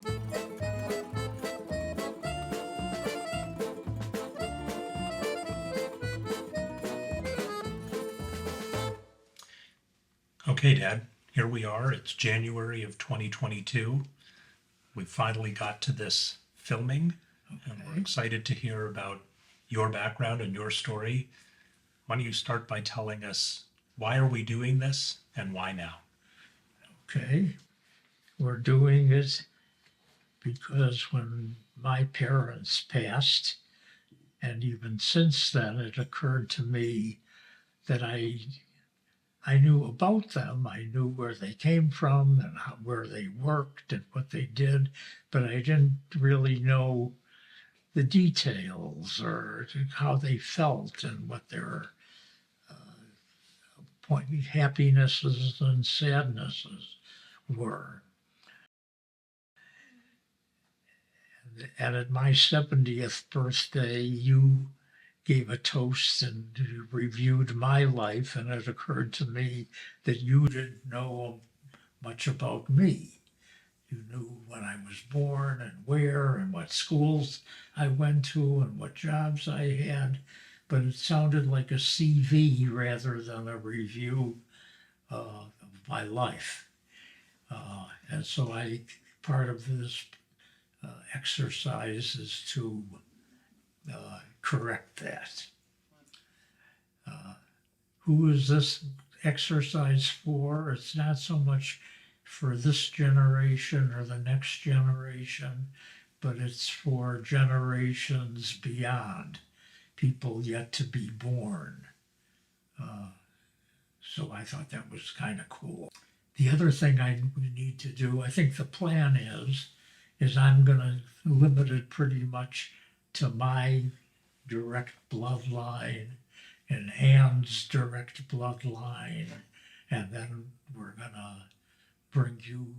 Okay, Dad, here we are. It's January of 2022. We finally got to this filming, and we're excited to hear about your background and your story. Why don't you start by telling us, why are we doing this and why now? Okay, we're doing it because when my parents passed, and even since then, it occurred to me that I knew about them. I knew where they came from and where they worked and what they did, but I didn't really know the details or how they felt and what their happinesses and sadnesses were. And at my 70th birthday, you gave a toast and reviewed my life, and it occurred to me that you didn't know much about me. You knew when I was born and where and what schools I went to and what jobs I had, but it sounded like a CV rather than a review of my life. And so part of this exercise is to correct that. Who is this exercise for? It's not so much for this generation or the next generation, but it's for generations beyond, people yet to be born. So I thought that was kind of cool. The other thing I need to do, I think the plan is I'm going to limit it pretty much to my direct bloodline and Anne's direct bloodline, and then we're going to bring you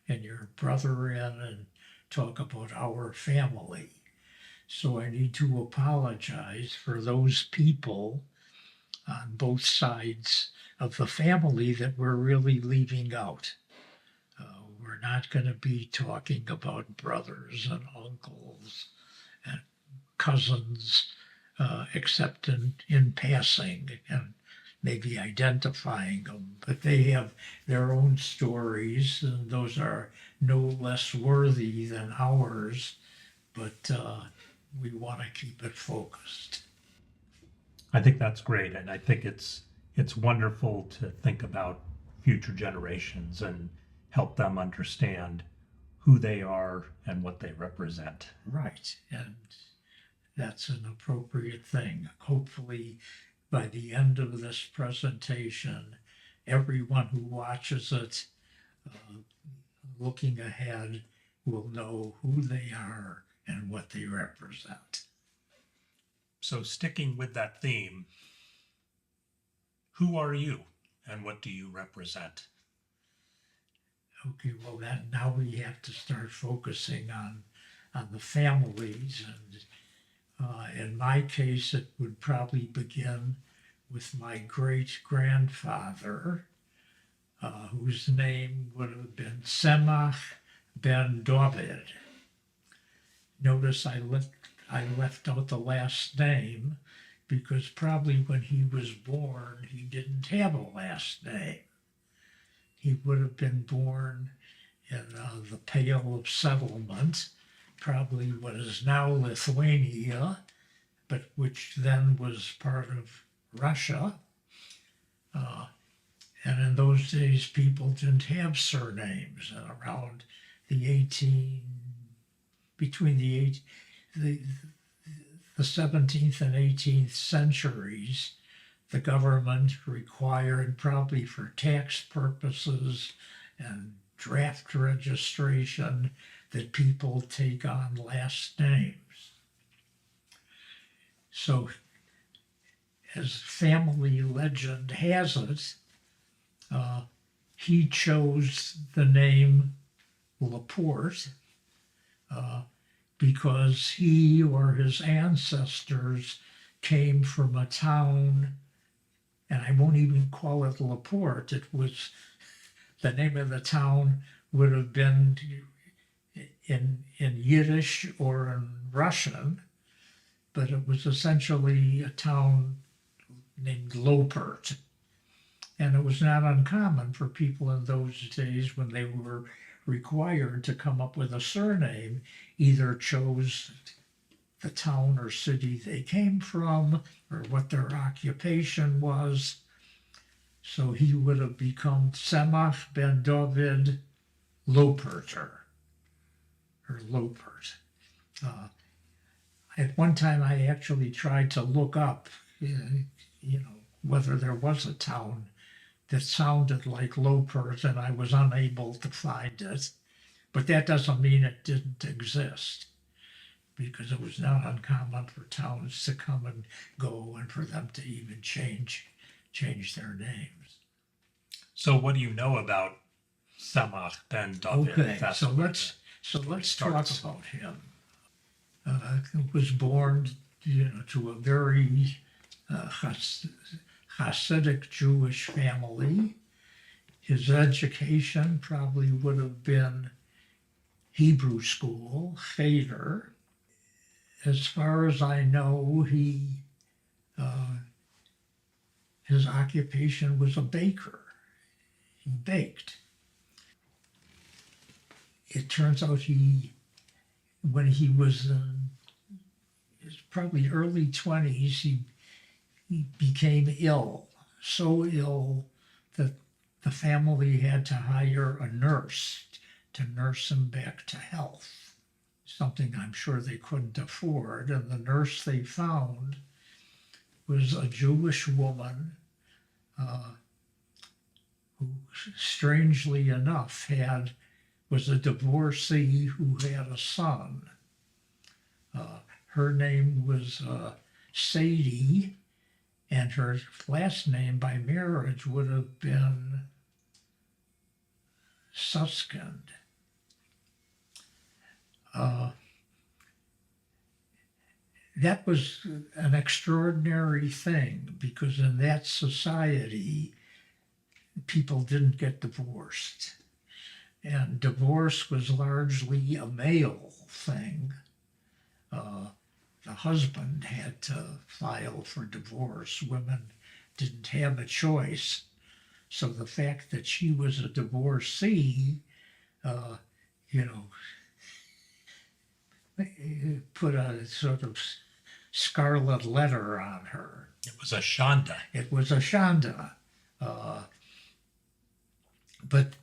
and your brother in and talk about our family. So I need to apologize for those people on both sides of the family that we're really leaving out. We're not going to be talking about brothers and uncles and cousins, except in passing and maybe identifying them. But they have their own stories, and those are no less worthy than ours, but we want to keep it focused. I think that's great, and I think it's wonderful to think about future generations and help them understand who they are and what they represent. Right, and that's an appropriate thing. Hopefully, by the end of this presentation, everyone who watches it, looking ahead, will know who they are and what they represent. So sticking with that theme, who are you and what do you represent? Okay, well, now we have to start focusing on the families, and in my case, it would probably begin with my great-grandfather, whose name would have been Tzemach ben David. Notice I left out the last name because probably when he was born, he didn't have a last name. He would have been born in the Pale of Settlement, probably what is now Lithuania, but which then was part of Russia. And in those days, people didn't have surnames. And around between the 17th and 18th centuries, the government required, probably for tax purposes and draft registration, that people take on last names. So, as family legend has it, he chose the name Lapporte because he or his ancestors came from a town, and I won't even call it Lapport. It was, the name of the town would have been in Yiddish or in Russian, but it was essentially a town named Lapport. And it was not uncommon for people in those days, when they were required to come up with a surname, either chose the town or city they came from or what their occupation was. So he would have become Tzemach ben David Lapporte, or Lapport. At one time, I actually tried to look up, whether there was a town that sounded like Lapport, and I was unable to find it. But that doesn't mean it didn't exist, because it was not uncommon for towns to come and go, and for them to even change their names. So what do you know about Tzemach ben David? Okay, That's so where let's starts. talk about him. Was born, to a very Hasidic Jewish family. His education probably would have been Hebrew school, Cheder. As far as I know, his occupation was a baker. He baked. It turns out when he was in his probably early 20s, he became ill, so ill that the family had to hire a nurse to nurse him back to health, something I'm sure they couldn't afford. And the nurse they found was a Jewish woman who, strangely enough, was a divorcee who had a son. Her name was Sadie, and her last name by marriage would have been Suskind. That was an extraordinary thing, because in that society, people didn't get divorced. And divorce was largely a male thing. The husband had to file for divorce. Women didn't have a choice. So the fact that she was a divorcee, put a sort of scarlet letter on her. It was a Shanda. It was a Shanda. But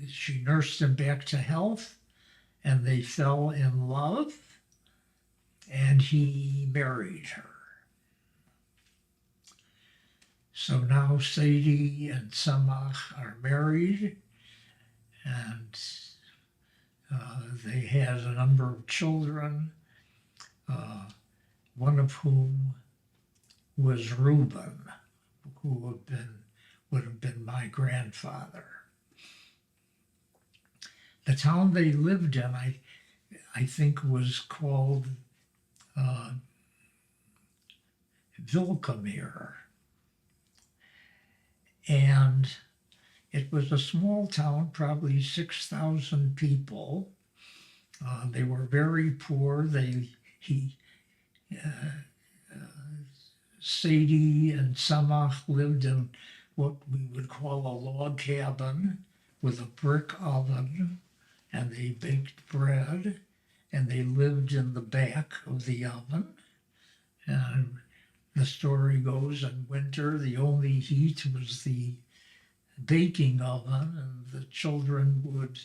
she nursed him back to health, and they fell in love, and he married her. So now Sadie and Tzemach are married, and they had a number of children, one of whom was Rubin, who would have been my grandfather. The town they lived in, I think, was called Vilna. And it was a small town, probably 6,000 people. They were very poor. Sadie and Tzemach lived in what we would call a log cabin with a brick oven, and they baked bread, and they lived in the back of the oven. And the story goes, in winter, the only heat was the baking oven, and the children would,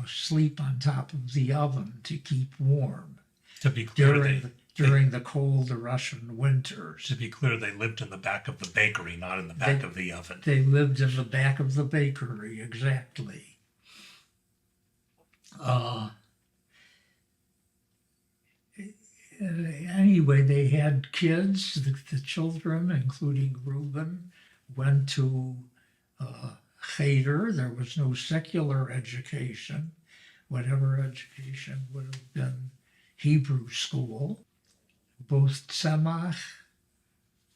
sleep on top of the oven to keep warm. To be clear, during the cold Russian winters. To be clear, they lived in the back of the bakery, not in the back of the oven. They lived in the back of the bakery, exactly. Anyway, they had kids. The children, including Rubin, went to Cheder. There was no secular education. Whatever education would have been Hebrew school. Both Tzemach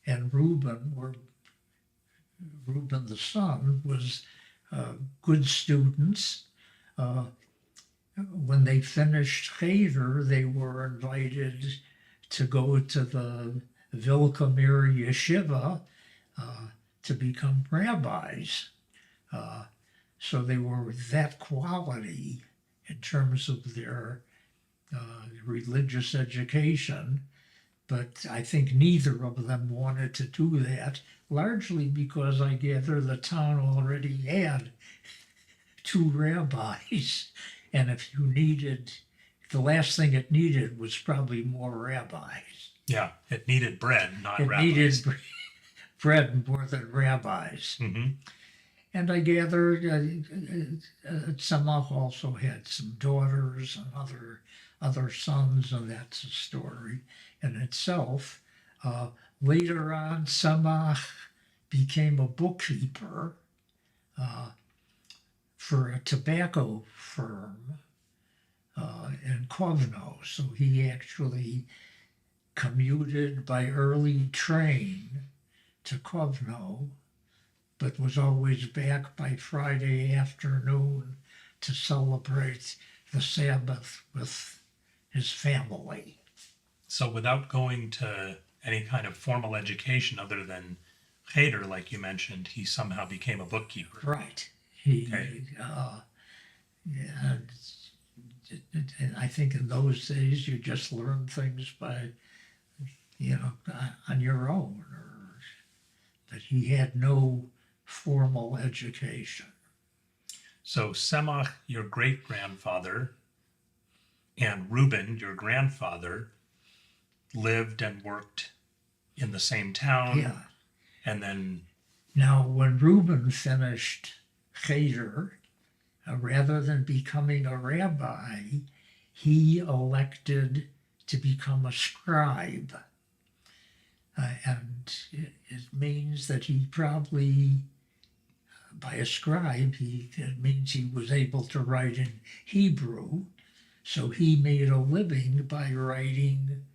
and Rubin the son was good students. when they finished Cheder, they were invited to go to the Vilna Yeshiva to become rabbis. So they were that quality in terms of their religious education, but I think neither of them wanted to do that, largely because I gather the town already had two rabbis, and if you needed, the last thing it needed was probably more rabbis. Yeah, it needed bread, not It rabbis. needed bread more than rabbis. Mm-hmm. And I gather Tzemach also had some daughters and other sons, and that's a story in itself. Later on, Tzemach became a bookkeeper for a tobacco firm in Kovno. So he actually commuted by early train to Kovno, but was always back by Friday afternoon to celebrate the Sabbath with his family. So without going to any kind of formal education other than Cheder, like you mentioned, he somehow became a bookkeeper. Right. He, Okay. and I think in those days you just learned things by, on your own. But he had no formal education. So Tzemach, your great-grandfather, and Rubin, your grandfather, lived and worked in the same town. Yeah. And then, Now, when Rubin finished Cheder, rather than becoming a rabbi, he elected to become a scribe. And it means that he probably, by a scribe, it means he was able to write in Hebrew. So he made a living by writing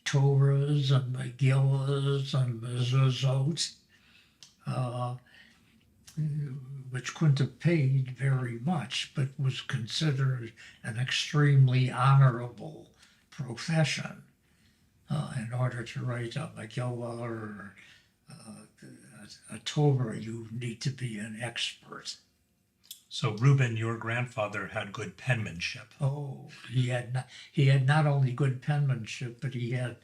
Torahs and Megillas and Mezuzot, which couldn't have paid very much, but was considered an extremely honorable profession. In order to write a Megillah or a Torah, you need to be an expert. so Rubin, your grandfather, had good penmanship. Oh, he had not only good penmanship, but he had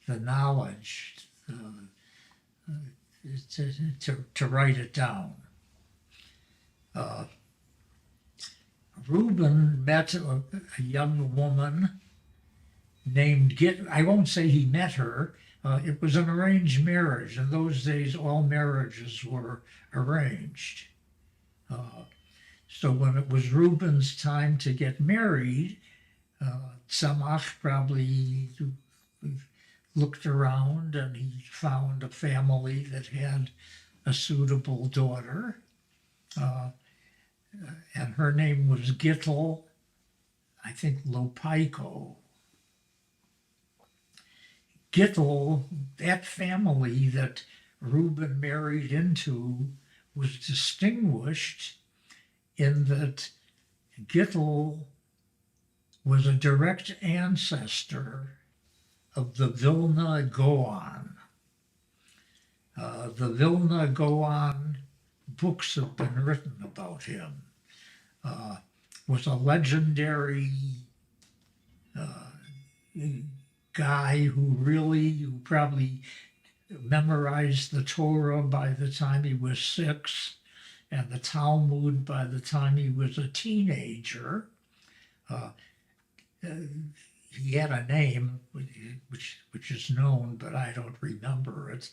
the knowledge to write it down. Rubin met a young woman named I won't say he met her. It was an arranged marriage. In those days, all marriages were arranged. So when it was Rubin's time to get married, Tzemach probably looked around and he found a family that had a suitable daughter. And her name was Getel, I think Lopaiko. Getel, that family that Rubin married into, was distinguished in that Getel was a direct ancestor of the Vilna Goan. The Vilna Goan books have been written about him. Was a legendary guy who probably memorized the Torah by the time he was 6 and the Talmud by the time he was a teenager. He had a name which is known, but I don't remember it.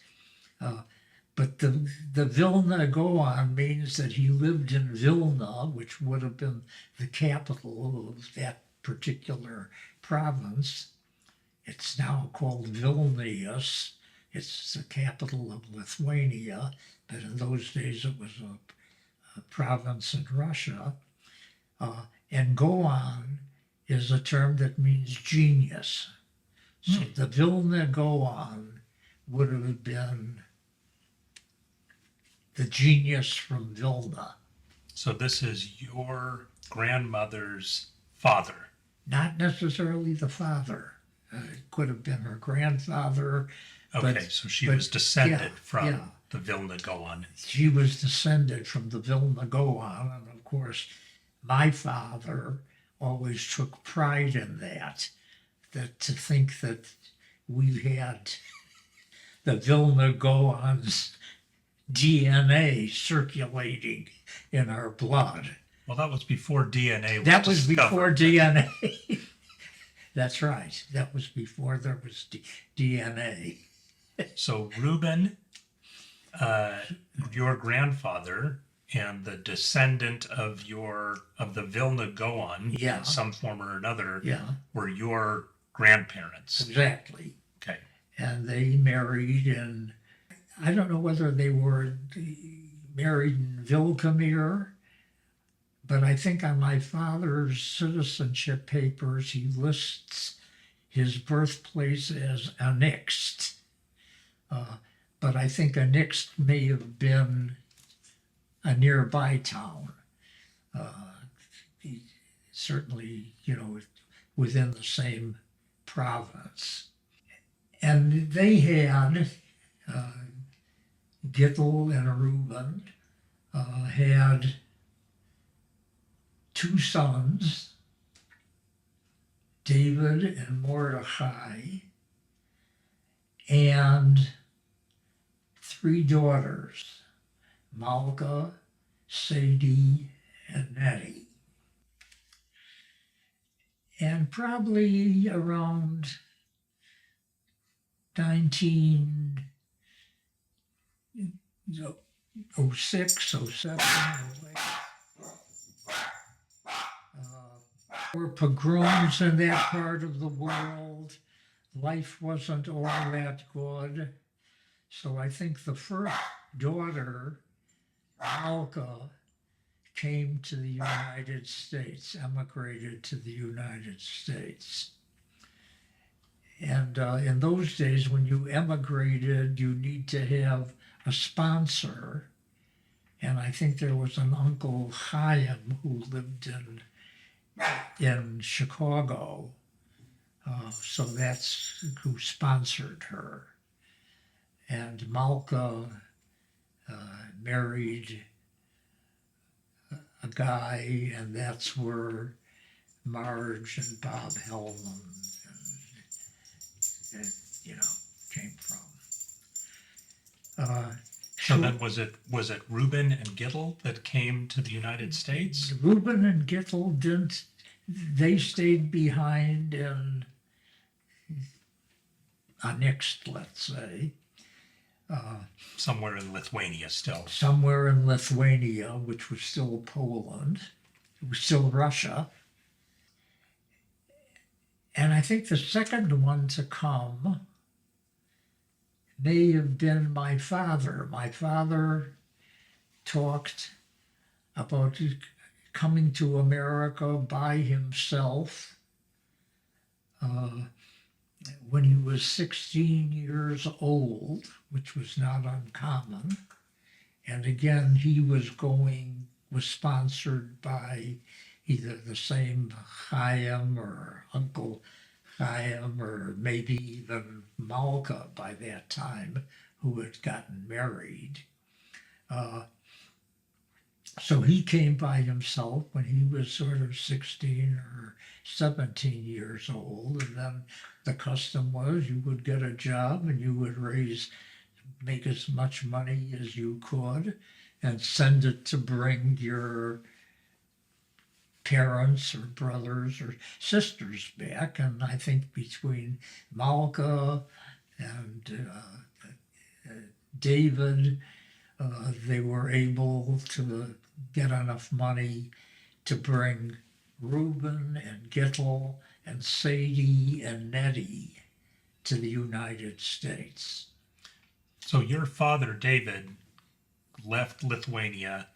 But the Vilna Goan means that he lived in Vilna, which would have been the capital of that particular province. It's now called Vilnius. It's the capital of Lithuania, but in those days it was a province in Russia. And Goan is a term that means genius. So the Vilna Goan would have been the genius from Vilna. So this is your grandmother's father. Not necessarily the father. It could have been her grandfather. Okay, so she but was descended yeah, from yeah. the Vilna Goan. She was descended from the Vilna Goan, and of course, my father always took pride in that to think that we had the Vilna Goan's DNA circulating in our blood. Well, that was before DNA was That was discovered. before DNA. That's right. That was before there was DNA. So Rubin, your grandfather, and the descendant of the Vilna Goan Yeah. in some form or another Yeah, were your grandparents. exactly. Okay. And they married in, I don't know whether they were married in Vilkamir, but I think on my father's citizenship papers, he lists his birthplace as annexed. But I think annexed may have been a nearby town. Certainly, within the same province. And they had, Getel and Rubin had two sons, David and Mordecai, and three daughters, Malka, Sadie, and Nettie. And probably around 1906, 07, there were pogroms in that part of the world. Life wasn't all that good. So I think the first daughter, Malka, came to the United States, emigrated to the United States. And in those days, when you emigrated, you need to have a sponsor. And I think there was an Uncle Chaim who lived in Chicago. So that's who sponsored her. And Malka married a guy, and that's where Marge and Bob Hellman came from. So then was it Rubin and Getel that came to the United States? Rubin and Getel didn't. They stayed behind in annexed, let's say. Somewhere in Lithuania still. Somewhere in Lithuania, which was still Poland. It was still Russia. And I think the second one to come may have been my father. My father talked about coming to America by himself when he was 16 years old, which was not uncommon. And again, he was sponsored by either the same Chaim or Uncle Chaim, or maybe even Malka by that time, who had gotten married. So he came by himself when he was sort of 16 or 17 years old, and then the custom was you would get a job and you would make as much money as you could and send it to bring your parents or brothers or sisters back. And I think between Malka and David, they were able to get enough money to bring Rubin and Getel and Sadie and Nettie to the United States. So your father, David, left Lithuania.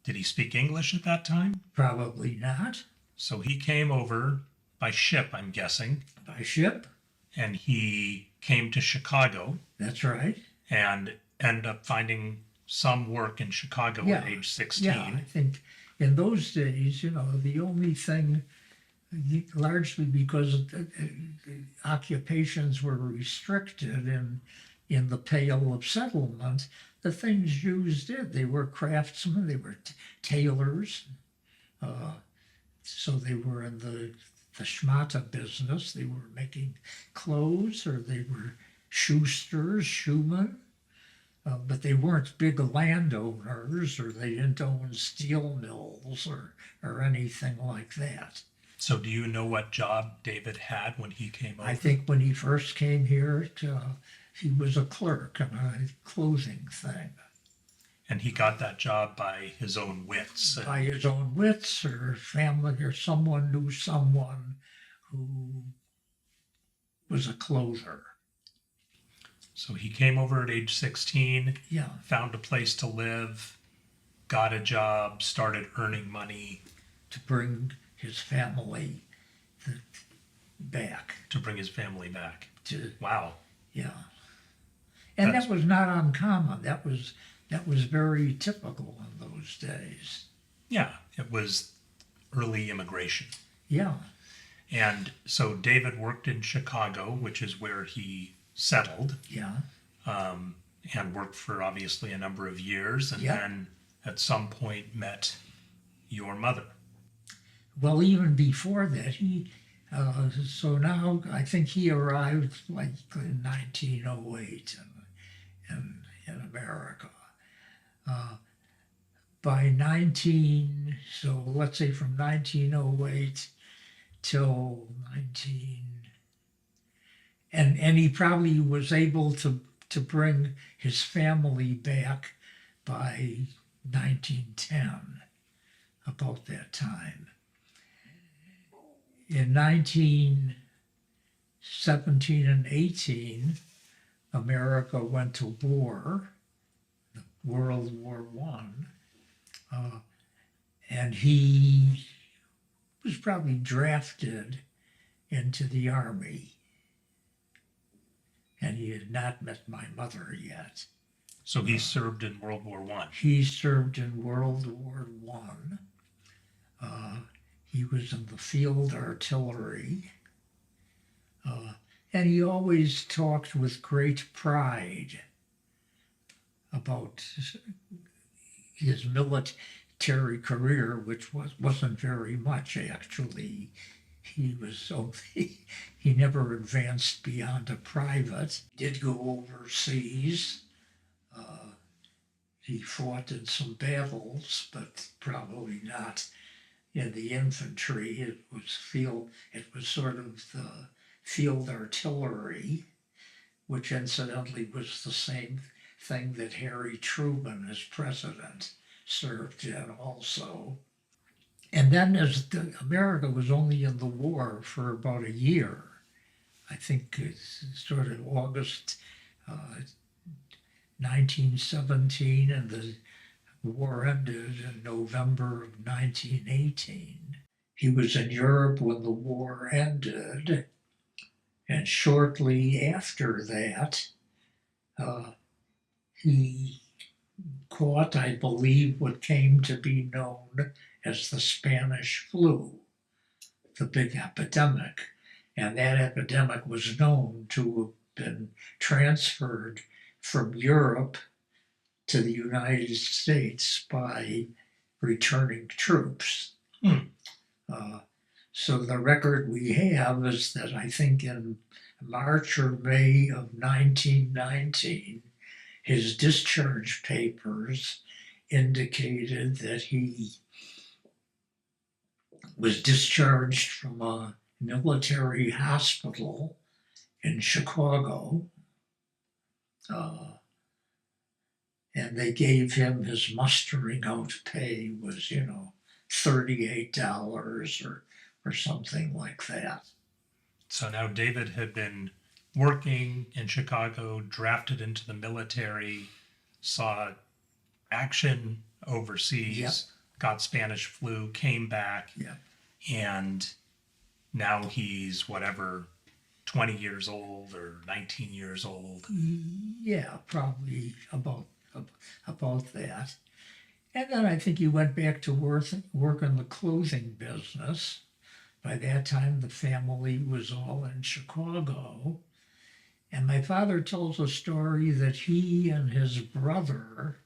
Did he speak English at that time? Probably not. So he came over by ship, I'm guessing. By ship? And he came to Chicago. That's right. And ended up finding some work in Chicago at age 16. Yeah, I think in those days, the only thing largely because the occupations were restricted in the Pale of Settlement. The things Jews did, they were craftsmen, they were tailors, so they were in the schmata business. They were making clothes, or they were shoesters, shoemen, but they weren't big landowners, or they didn't own steel mills or anything like that. So do you know what job David had when he came over? I think when he first came here, he was a clerk in a clothing thing. And he got that job by his own wits. By his own wits, or family, or someone knew someone who was a clother. So he came over at age 16, Yeah, found a place to live, got a job, started earning money to bring his family back. to bring his family back. To Wow. Yeah, and That's- that was not uncommon. That was very typical in those days. Yeah, it was early immigration. Yeah, And so David worked in Chicago, which is where he settled, yeah, and worked for obviously a number of years, and Yeah. then at some point met your mother. Well, even before that, so now I think he arrived like in 1908 in America. By so let's say from 1908 till 19, and he probably was able to bring his family back by 1910, about that time. In 1917 and 18, America went to war, World War I, and he was probably drafted into the army, and he had not met my mother yet. So he served in World War I. He served in World War I. He was in the field artillery, and he always talked with great pride about his military career, which wasn't very much actually. He never advanced beyond a private. He did go overseas. He fought in some battles, but probably not in the infantry. It was sort of the field artillery, which incidentally was the same thing that Harry Truman, as president, served in also. And then America was only in the war for about a year. I think it started August 1917, and the war ended in November of 1918. He was in Europe when the war ended, and shortly after that, he caught, I believe, what came to be known as the Spanish flu, the big epidemic. And that epidemic was known to have been transferred from Europe to the United States by returning troops. So the record we have is that I think in March or May of 1919, his discharge papers indicated that he was discharged from a military hospital in Chicago, and they gave him his mustering out pay was, $38 or something like that. So now David had been working in Chicago, drafted into the military, saw action overseas, Yep. got Spanish flu, came back, Yeah. and now he's 20 years old or 19 years old. Yeah, probably about that. And then I think he went back to work in the clothing business, By that time, the family was all in Chicago. And my father tells a story that he and his brother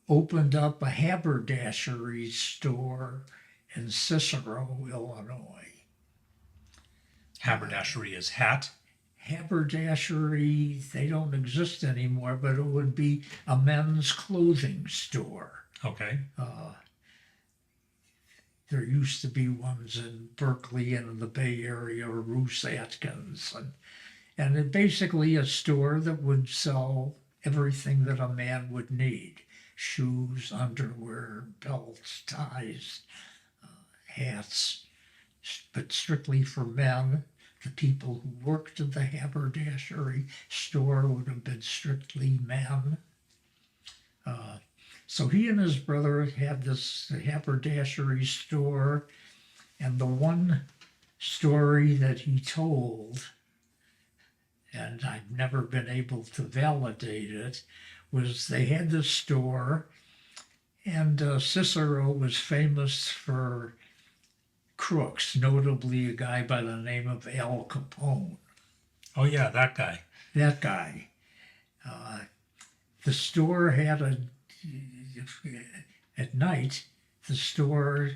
opened up a haberdashery store in Cicero, Illinois. Haberdashery is hat. Haberdashery, they don't exist anymore, but it would be a men's clothing store. Okay. There used to be ones in Berkeley and in the Bay Area, Roos Atkins, and it basically a store that would sell everything that a man would need: shoes, underwear, belts, ties, hats, but strictly for men. The people who worked at the haberdashery store would have been strictly men. So he and his brother had this haberdashery store, and the one story that he told, and I've never been able to validate it, was they had this store, and Cicero was famous for crooks, notably a guy by the name of Al Capone. Oh yeah, that guy. That guy. The store had at night, the store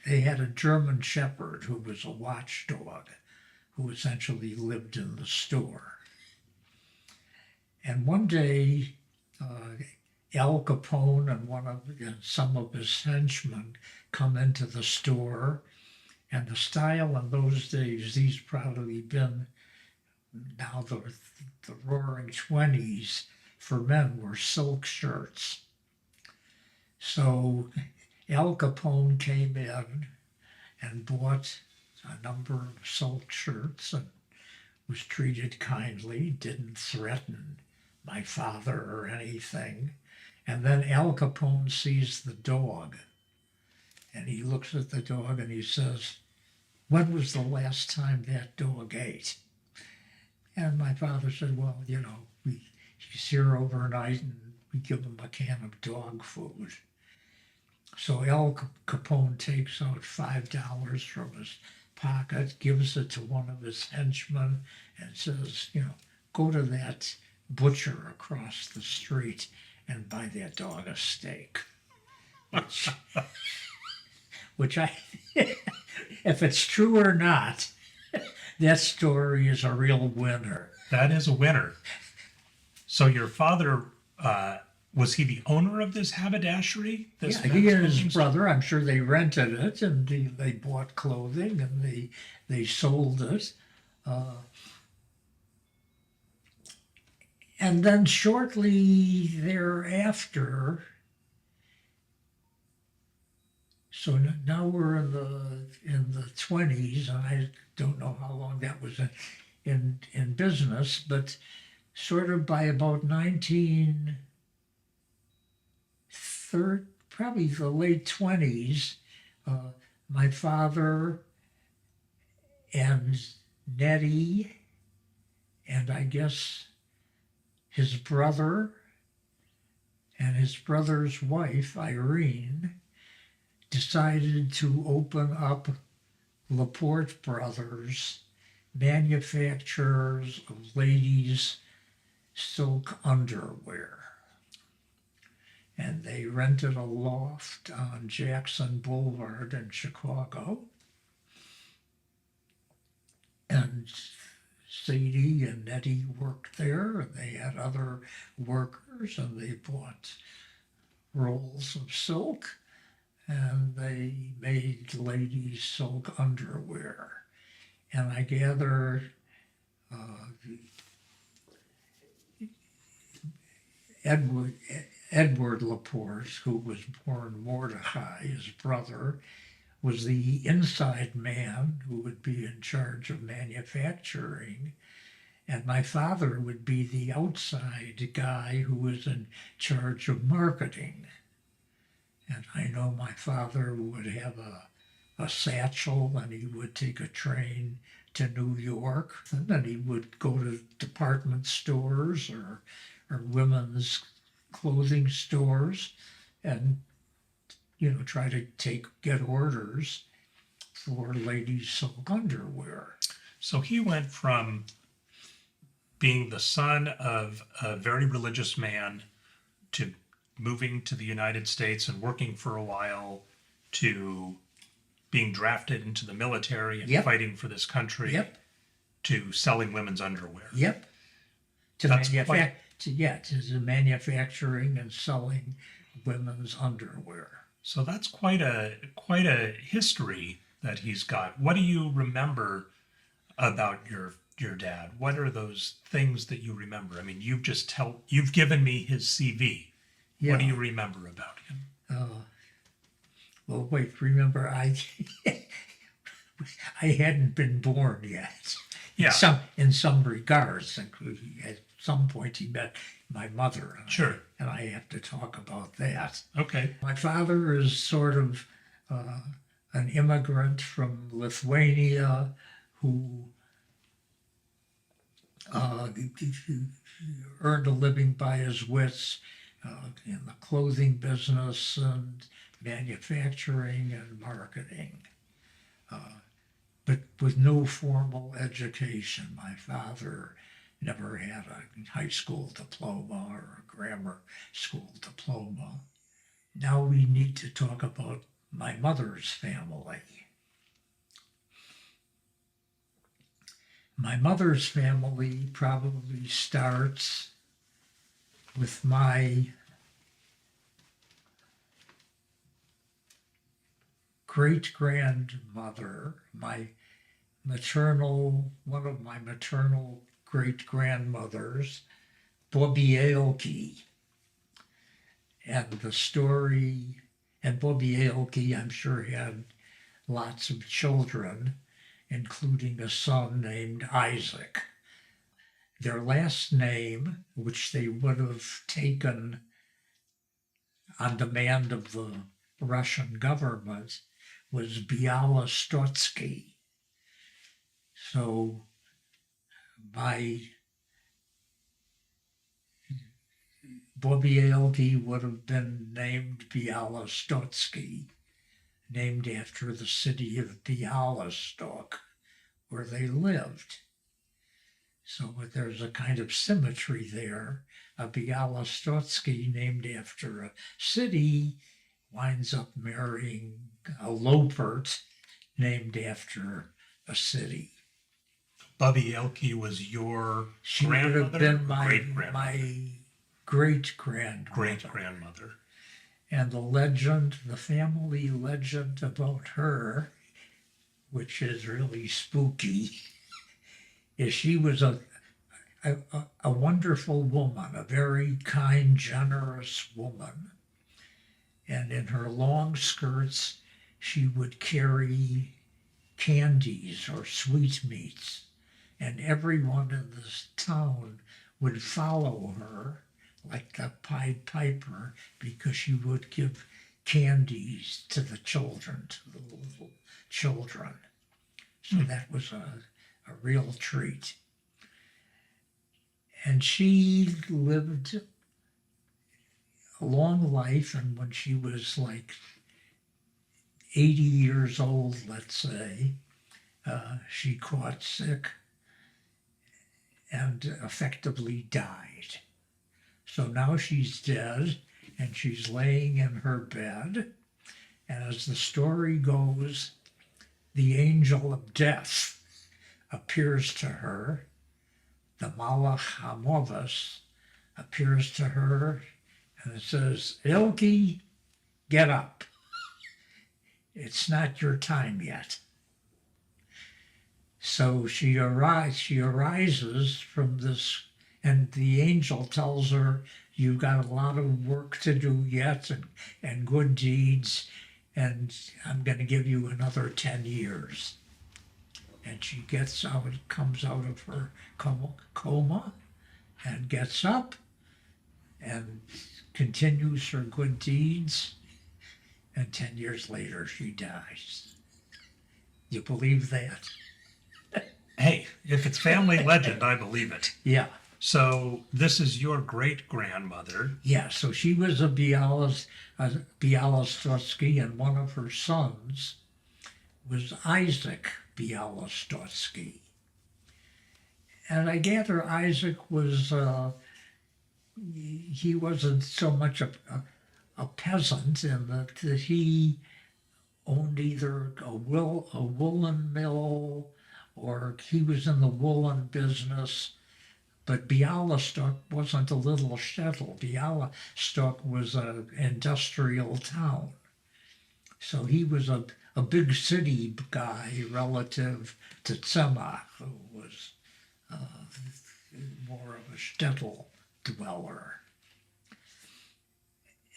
they had a German Shepherd who was a watchdog who essentially lived in the store. And one day, Al Capone and some of his henchmen come into the store, and the style in those days, these probably been now the roaring 20s for men, were silk shirts. So Al Capone came in and bought a number of silk shirts and was treated kindly, didn't threaten my father or anything. And then Al Capone sees the dog, and he looks at the dog and he says, "When was the last time that dog ate?" And my father said, "Well, he's here overnight and we give him a can of dog food." So Al Capone takes out $5 from his pocket, gives it to one of his henchmen, and says, "Go to that butcher across the street and buy that dog a steak." Which if it's true or not, that story is a real winner. That is a winner. So your father, was he the owner of this haberdashery? Yeah, he and his brother, I'm sure they rented it, and they bought clothing and they sold it. And then shortly thereafter, so now we're in the 20s, and I don't know how long that was in business, but sort of by about 1930, probably the late 20s, my father and Nettie, and I guess his brother and his brother's wife, Irene, decided to open up Lapporte Bros, manufacturers of ladies' silk underwear. And they rented a loft on Jackson Boulevard in Chicago. And Sadie and Nettie worked there, and they had other workers, and they bought rolls of silk, and they made ladies' silk underwear. And I gather Edward Laporte, who was born Mordecai, his brother, was the inside man who would be in charge of manufacturing, and my father would be the outside guy who was in charge of marketing. And I know my father would have a satchel, and he would take a train to New York, and then he would go to department stores or women's clothing stores and try to get orders for ladies' silk underwear. So he went from being the son of a very religious man to moving to the United States and working for a while to being drafted into the military and Yep. fighting for this country Yep, to selling women's underwear. yep. To That's to manufacturing and selling women's underwear. So that's quite a history that he's got. What do you remember about your dad? What are those things that you remember? I mean, you've given me his CV. Yeah. What do you remember about him? Well, wait. Remember, I hadn't been born yet. Yeah. In some regards, at some point he met my mother. Sure. And I have to talk about that. Okay. My father is sort of an immigrant from Lithuania who earned a living by his wits in the clothing business and manufacturing and marketing, but with no formal education. My father never had a high school diploma or a grammar school diploma. Now we need to talk about my mother's family. My mother's family probably starts with my great-grandmother, one of my maternal great-grandmothers, Bubbe Eylke. And Bubbe Eylke, I'm sure, had lots of children, including a son named Isaac. Their last name, which they would have taken on demand of the Russian government, was Bialystotsky. So my Bubbe Eylke would have been named Bialystotsky, named after the city of Bialystok, where they lived. So there's a kind of symmetry there. A Bialystotsky named after a city winds up marrying a Lapport named after a city. Bubbe Eylke was your She grandmother? would have been Great-grandmother? my great-grandmother. Great-grandmother. And the family legend about her, which is really spooky, is she was a wonderful woman, a very kind, generous woman. And in her long skirts, she would carry candies or sweetmeats. And everyone in this town would follow her like the Pied Piper, because she would give candies to the children, to the little children. So that was a real treat. And she lived a long life, and when she was like 80 years old, let's say, she caught sick and effectively died. So now she's dead, and she's laying in her bed, and as the story goes, the angel of death appears to her. The Malach HaMovos appears to her, and it says, "Eylke, get up. It's not your time yet." So she arises from this, and the angel tells her, "You've got a lot of work to do yet, and good deeds, and I'm going to give you another 10 years. And she comes out of her coma and gets up and continues her good deeds, and 10 years later she dies. You believe that? Hey, if it's family legend, I believe it. Yeah. So this is your great grandmother. Yeah, so she was a Bialystotsky, and one of her sons was Isaac Bialystotsky. And I gather Isaac was, he wasn't so much a peasant in that he owned either a woolen mill, or he was in the woolen business. But Bialystok wasn't a little shtetl. Bialystok was an industrial town. So he was a big city guy relative to Tzemach, who was more of a shtetl dweller.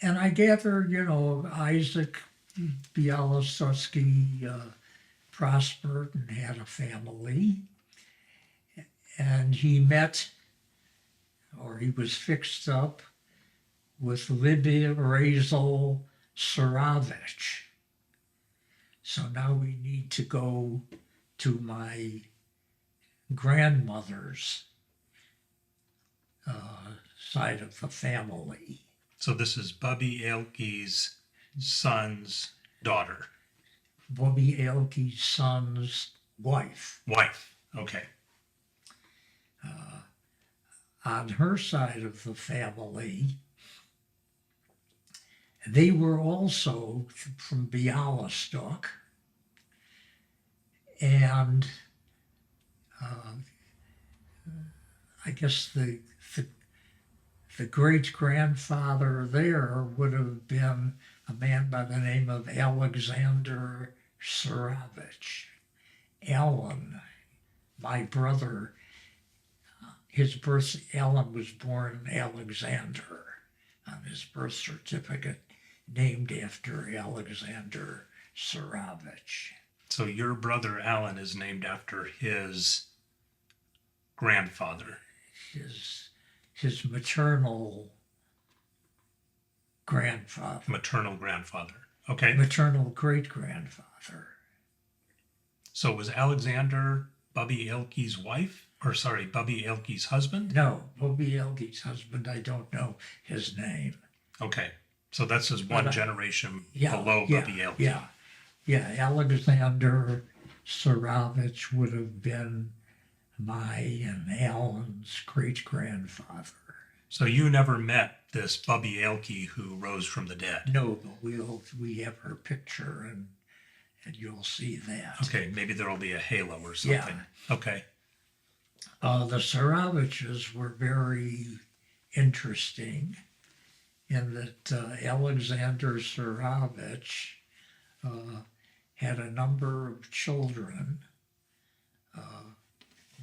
And I gather, Isaac Bialystotsky prospered and had a family. And he was fixed up with Libby Razel Suravich. So now we need to go to my grandmother's side of the family. So this is Bubbe Eylke's son's daughter. Bubbe Eylke's son's wife. Wife. Okay. On her side of the family, they were also from Bialystok, and I guess the great-grandfather there would have been a man by the name of Alexander Suravich. Alan, my brother, Alan was born Alexander on his birth certificate, named after Alexander Suravich. So your brother Alan is named after his grandfather. His maternal grandfather. Maternal grandfather. Okay. Maternal great-grandfather. So was Alexander Bubbe Eylke's wife? Bubbe Eylke's husband? No, Bubbe Eylke's husband, I don't know his name. Okay. So that's just one generation below Bubbe Eylke. Yeah, Alexander Suravich would have been my and Alan's great-grandfather. So you never met this Bubbe Eylke who rose from the dead? No, but we have her picture, and you'll see that. Okay, maybe there'll be a halo or something. Yeah. Okay. The Suraviches were very interesting in that Alexander Suravich had a number of children,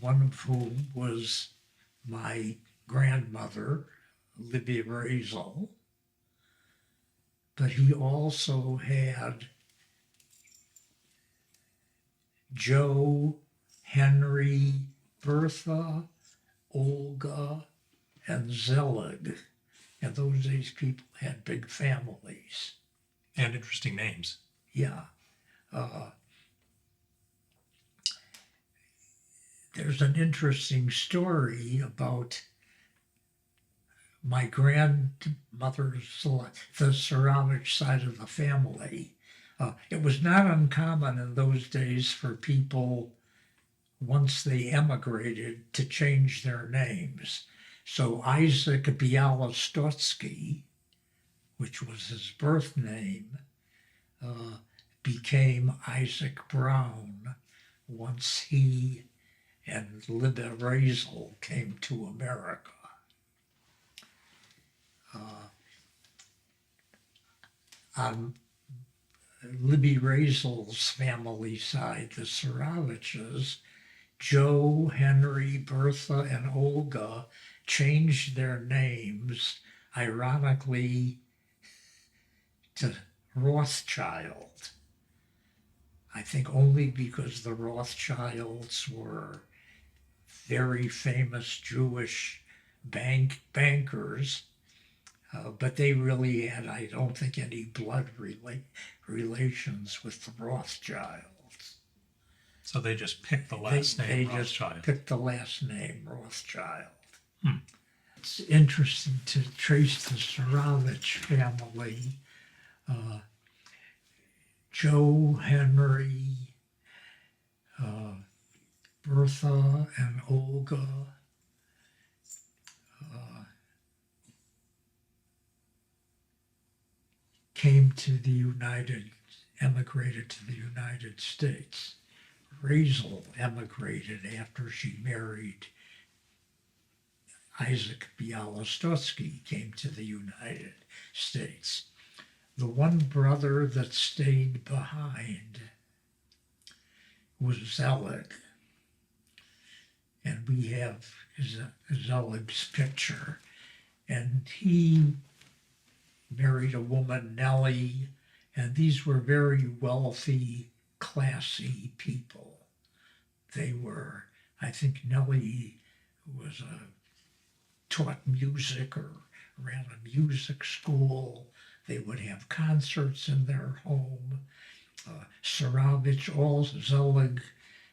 one of whom was my grandmother, Libby Razel, but he also had Joe, Henry, Bertha, Olga, and Zelig. And those days people had big families. And interesting names. Yeah. There's an interesting story about my grandmother's, the Suravich side of the family. It was not uncommon in those days for people, once they emigrated, to change their names. So Isaac Bialystotsky, which was his birth name, became Isaac Brown once he and Libby Razel came to America. On Libby Razel's family side, the Suraviches, Joe, Henry, Bertha, and Olga changed their names, ironically, to Rothschild. I think only because the Rothschilds were very famous Jewish bankers, but they really had, I don't think, any blood relations with the Rothschilds. So they just picked the last name Rothschild. Just picked the last name Rothschild. Hmm. It's interesting to trace the Saravich family. Joe, Henry, Bertha, and Olga. Emigrated to the United States. Razel emigrated after she married Isaac Bialystotsky, came to the United States. The one brother that stayed behind was Zelig, and we have Zelig's picture, and he married a woman, Nellie, and these were very wealthy, classy people. They were, I think Nellie was taught music or ran a music school. They would have concerts in their home. Saravich, also Zelig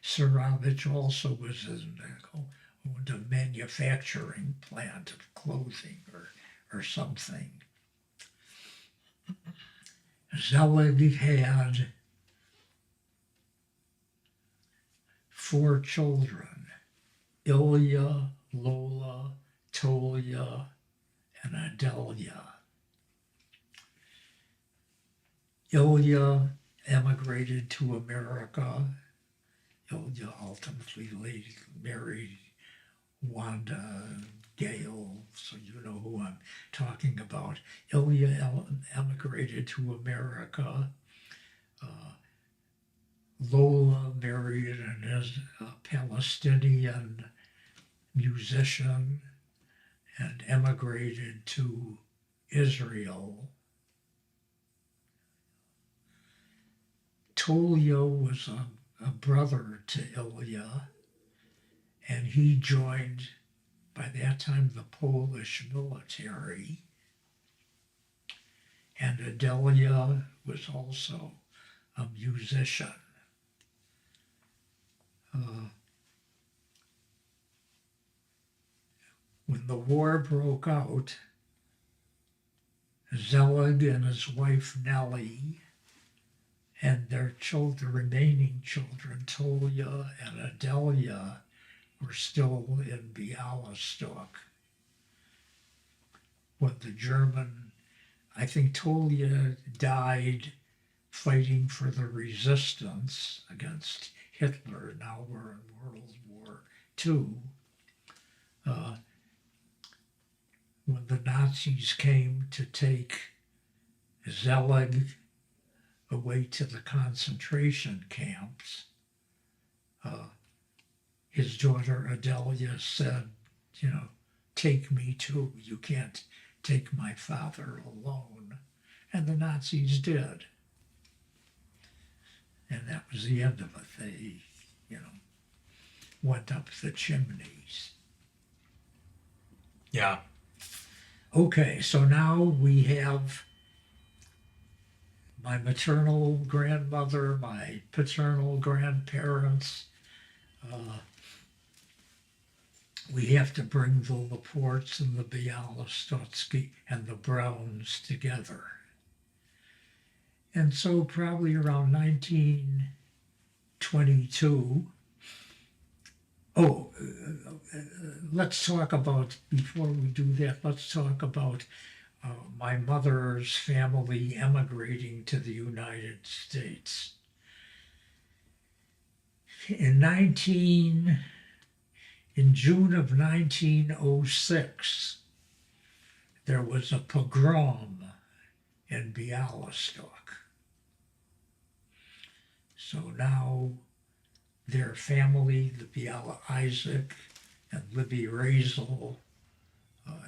Saravich also was owned a manufacturing plant of clothing or something. Zelig had 4 children, Ilya, Lola, Tolia, and Adelia. Ilya emigrated to America. Ilya ultimately married Wanda Gale, so you know who I'm talking about. Ilya emigrated to America. Lola married a Palestinian musician and emigrated to Israel. Tolia was a brother to Ilya, and he joined, by that time, the Polish military. And Adelia was also a musician. When the war broke out, Zelig and his wife Nellie and their children, remaining children, Tolia and Adelia, were still in Bialystok. When the German, I think Tolia died fighting for the resistance against Hitler. Now we're in World War II. When the Nazis came to take Zelig away to the concentration camps, his daughter Adelia said, take me too. You can't take my father alone. And the Nazis did. And that was the end of it. They, went up the chimneys. Yeah. Okay, so now we have my maternal grandmother, my paternal grandparents. We have to bring the Lapportes and the Bialystotsky and the Browns together. And so probably around 1922, let's talk about, before we do that, let's talk about my mother's family emigrating to the United States. In June of 1906, there was a pogrom in Bialystok. So now their family, Isaac and Libby Razel,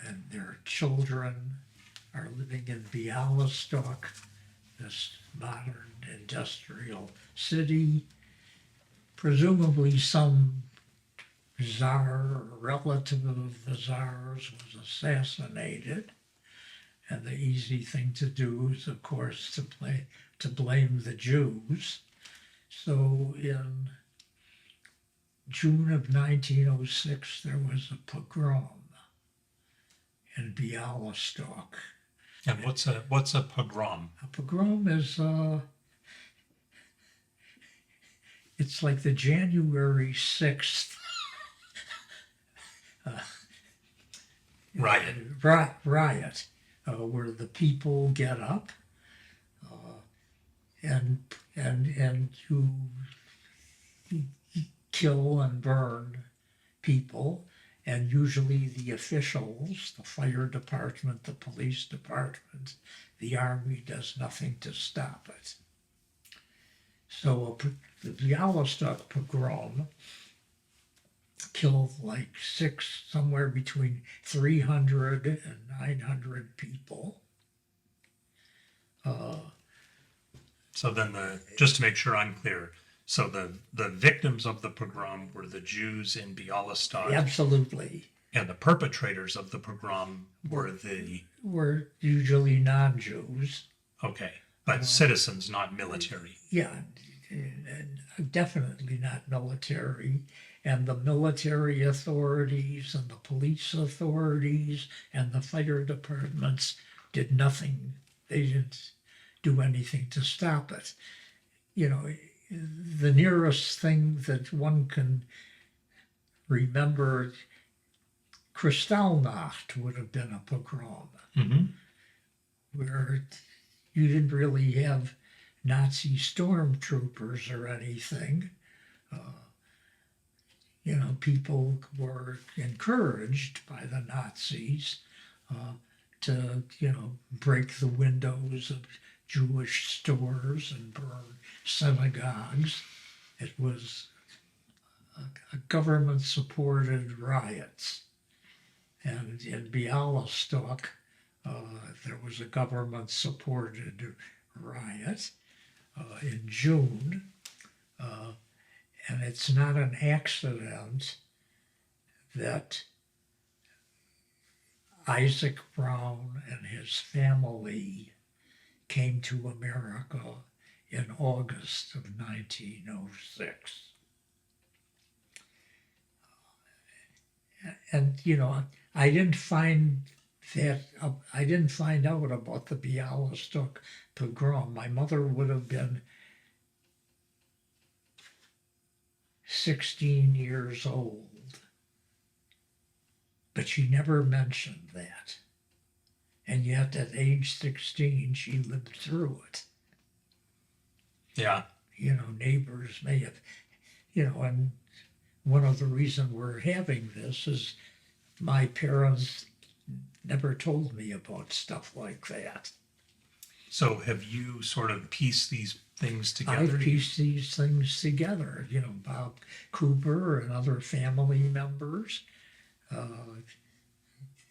and their children are living in Bialystok, this modern industrial city. Presumably some czar or relative of the czar's was assassinated. And the easy thing to do is, of course, to blame the Jews. So in June of 1906, there was a pogrom. in Bialystok. And what's a pogrom? A pogrom is it's like the January 6th Riot. riot, where the people get up and you kill and burn people, and usually the officials, the fire department, the police department, the army does nothing to stop it. So the Bialystok pogrom killed like somewhere between 300 and 900 people. So then just to make sure I'm clear, so the victims of the pogrom were the Jews in Bialystok, Absolutely. and the perpetrators of the pogrom were Were usually non-Jews. okay, but citizens, not military. Yeah, and definitely not military. And the military authorities and the police authorities and the fire departments did nothing. They didn't do anything to stop it. You know, the nearest thing that one can remember, Kristallnacht would have been a pogrom, Mm-hmm. where you didn't really have Nazi stormtroopers or anything. People were encouraged by the Nazis to, break the windows of Jewish stores and burn synagogues. It was a government-supported riots. And in Bialystok, there was a government-supported riot in June. And it's not an accident that Isaac Brown and his family came to America in August of 1906. And, I didn't find out about the Bialystok pogrom. My mother would have been 16 years old, but she never mentioned that. And yet at age 16, she lived through it. Yeah. Neighbors may have, and one of the reasons we're having this is my parents never told me about stuff like that. So have you sort of pieced these things together? I pieced these things together, Bob Cooper and other family members.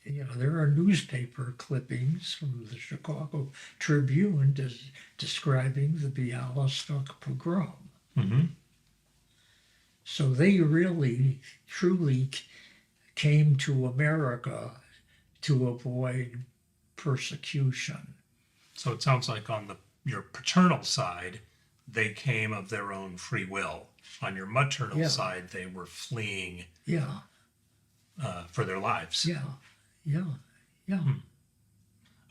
There are newspaper clippings from the Chicago Tribune describing the Bialystok pogrom. Mm-hmm. So they really, truly came to America to avoid persecution. So it sounds like on your paternal side, they came of their own free will. On your maternal side, they were fleeing for their lives. Yeah.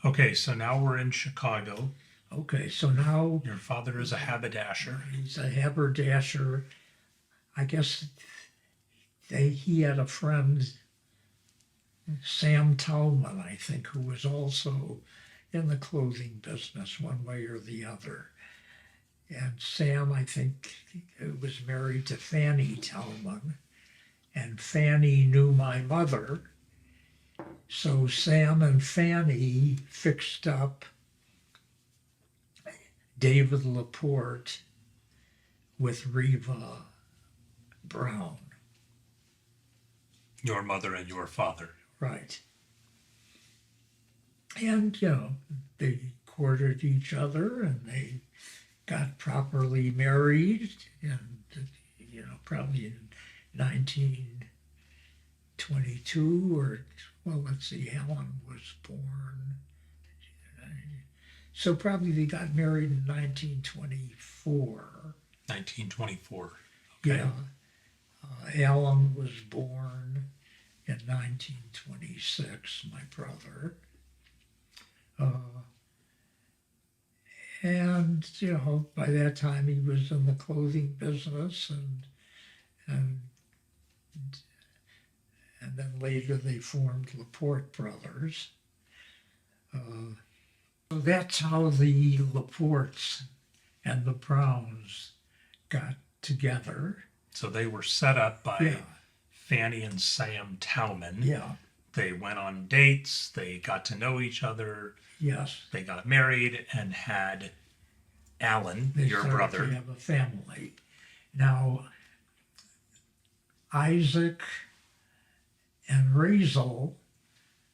Okay, so now we're in Chicago. Okay, so now Your father is a haberdasher. he's a haberdasher. I guess he had a friend, Sam Tallman, I think, who was also in the clothing business one way or the other. And Sam, I think, was married to Fanny Tallman, and Fanny knew my mother. So Sam and Fanny fixed up David Laporte with Reva Brown. Your mother and your father. Right. And, they courted each other and they got properly married, and, probably in 1922 or, let's see, Helen was born. So probably they got married in 1924. 1924. Okay. Yeah. Alan was born in 1926, my brother. And, you know, by that time he was in the clothing business and then later they formed Lapporte Bros. So that's how the Lapportes and the Browns got together. So they were set up by Yeah. Fanny and Sam Towman. Yeah, They went on dates, they got to know each other, yes. they got married, and had Alan, They your started brother. to have a family. Now, Isaac and Rachel,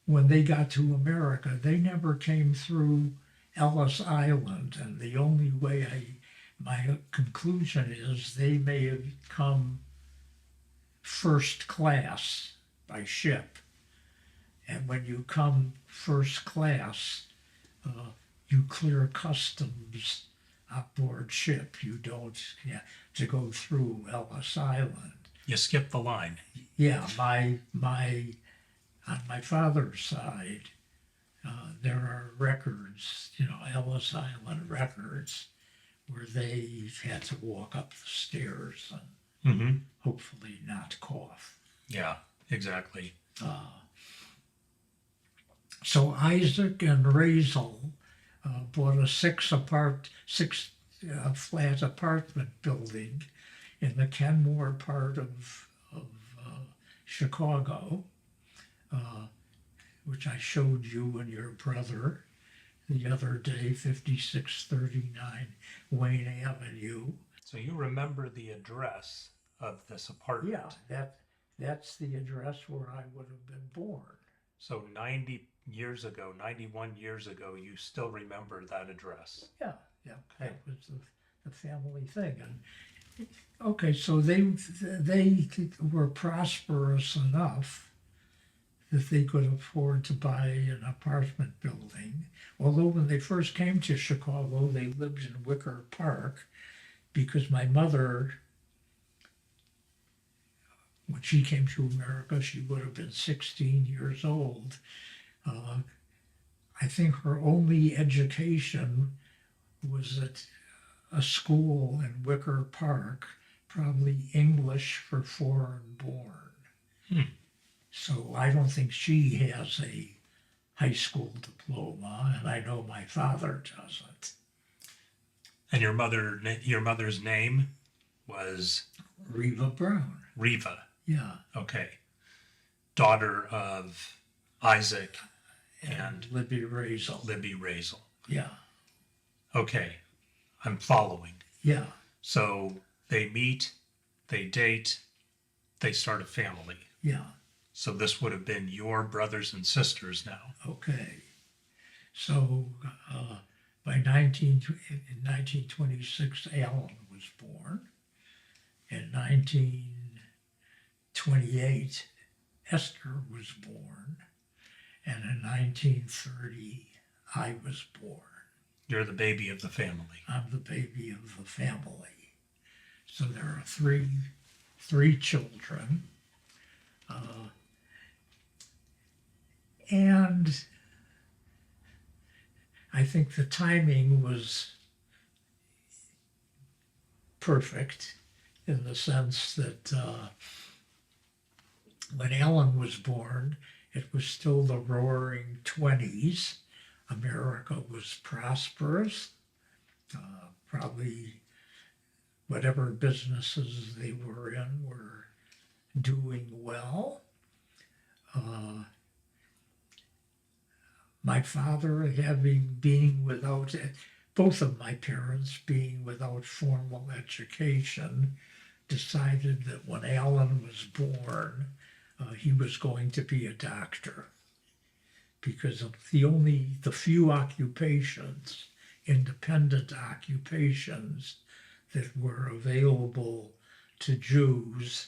when they got to America, they never came through Ellis Island, and the only way my conclusion is they may have come first class by ship. And when you come first class, you clear customs aboard ship. You don't to go through Ellis Island. You skipped the line. Yeah, my on my father's side, there are records, you know, Ellis Island records, where they had to walk up the stairs and Mm-hmm. hopefully not cough. Yeah, exactly. So Isaac and Rachel bought a six flat apartment building in the Kenmore part of Chicago, which I showed you and your brother the other day, 5639 Wayne Avenue. So you remember the address of this apartment. Yeah, that's the address where I would have been born. So 90 years ago, 91 years ago, you still remember that address. Yeah, Okay. that was the family thing. And okay, so they were prosperous enough that they could afford to buy an apartment building. Although when they first came to Chicago, they lived in Wicker Park because my mother, when she came to America, she would have been 16 years old. I think her only education was at a school in Wicker Park, probably English for foreign born. So I don't think she has a high school diploma, and I know my father doesn't. And your mother's name was Reva Brown. Reva. Yeah. Okay. Daughter of Isaac and Libby Rachel. Libby Rachel. Yeah. Okay. I'm following. Yeah. So they meet, they date, they start a family. Yeah. So this would have been your brothers and sisters now. Okay. So in 1926, Alan was born. In 1928, Esther was born. And in 1930, I was born. You're the baby of the family. I'm the baby of the family. So there are three children. And I think the timing was perfect in the sense that when Alan was born, it was still the roaring 20s. America was prosperous. Probably whatever businesses they were in were doing well. My father, being without, both of my parents being without formal education, decided that when Alan was born, he was going to be a doctor, because of the few occupations, independent occupations, that were available to Jews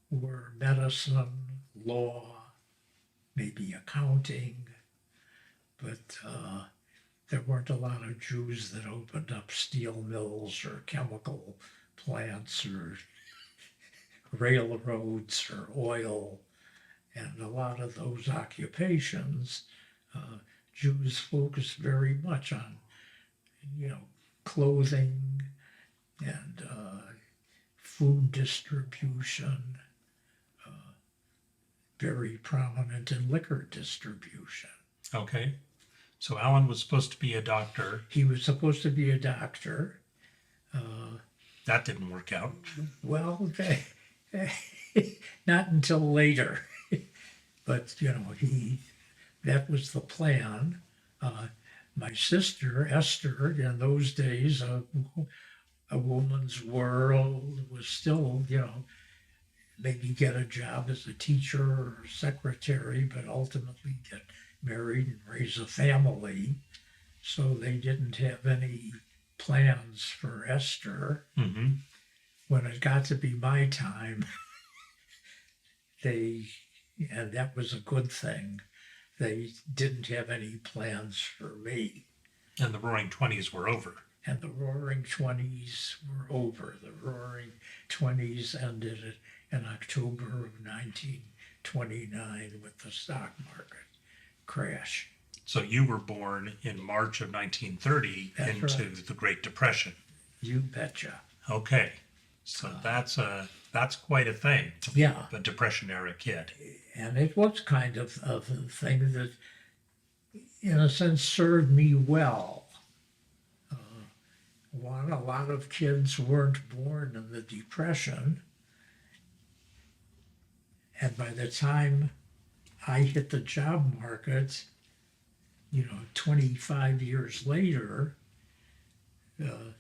were medicine, law, maybe accounting, but there weren't a lot of Jews that opened up steel mills or chemical plants or railroads or oil And a lot of those occupations, Jews focused very much on, clothing and food distribution, very prominent in liquor distribution. Okay. So Alan was supposed to be a doctor. He was supposed to be a doctor. That didn't work out. Well, not until later. But, that was the plan. My sister, Esther, in those days, a woman's world was still, maybe get a job as a teacher or secretary, but ultimately get married and raise a family. So they didn't have any plans for Esther. Mm-hmm. When it got to be my time, and that was a good thing, they didn't have any plans for me. And the Roaring Twenties were over. And the Roaring Twenties were over. The Roaring Twenties ended in October of 1929 with the stock market crash. So you were born in March of 1930 That's into right. the Great Depression. You betcha. Okay. So that's quite a thing. Yeah. A Depression era kid. And it was kind of a thing that, in a sense, served me well. A lot of kids weren't born in the Depression. And by the time I hit the job market, 25 years later, there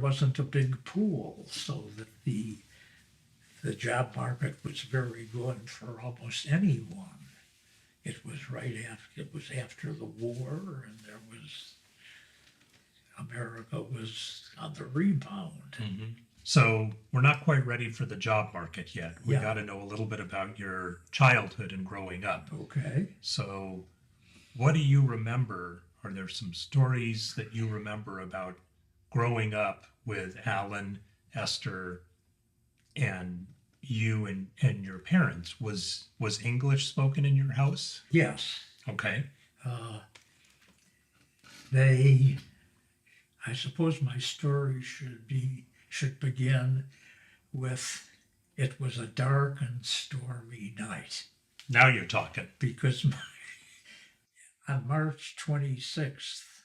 wasn't a big pool, so that the job market was very good for almost anyone. It was after the war, and America was on the rebound. Mm-hmm. So we're not quite ready for the job market yet. We Yeah. got to know a little bit about your childhood and growing up. Okay. So what do you remember? Are there some stories that you remember about growing up with Alan, Esther, and you and your parents? Was English spoken in your house? Yes. Okay. I suppose my story should begin with, it was a dark and stormy night, Now you're talking. because on March 26th,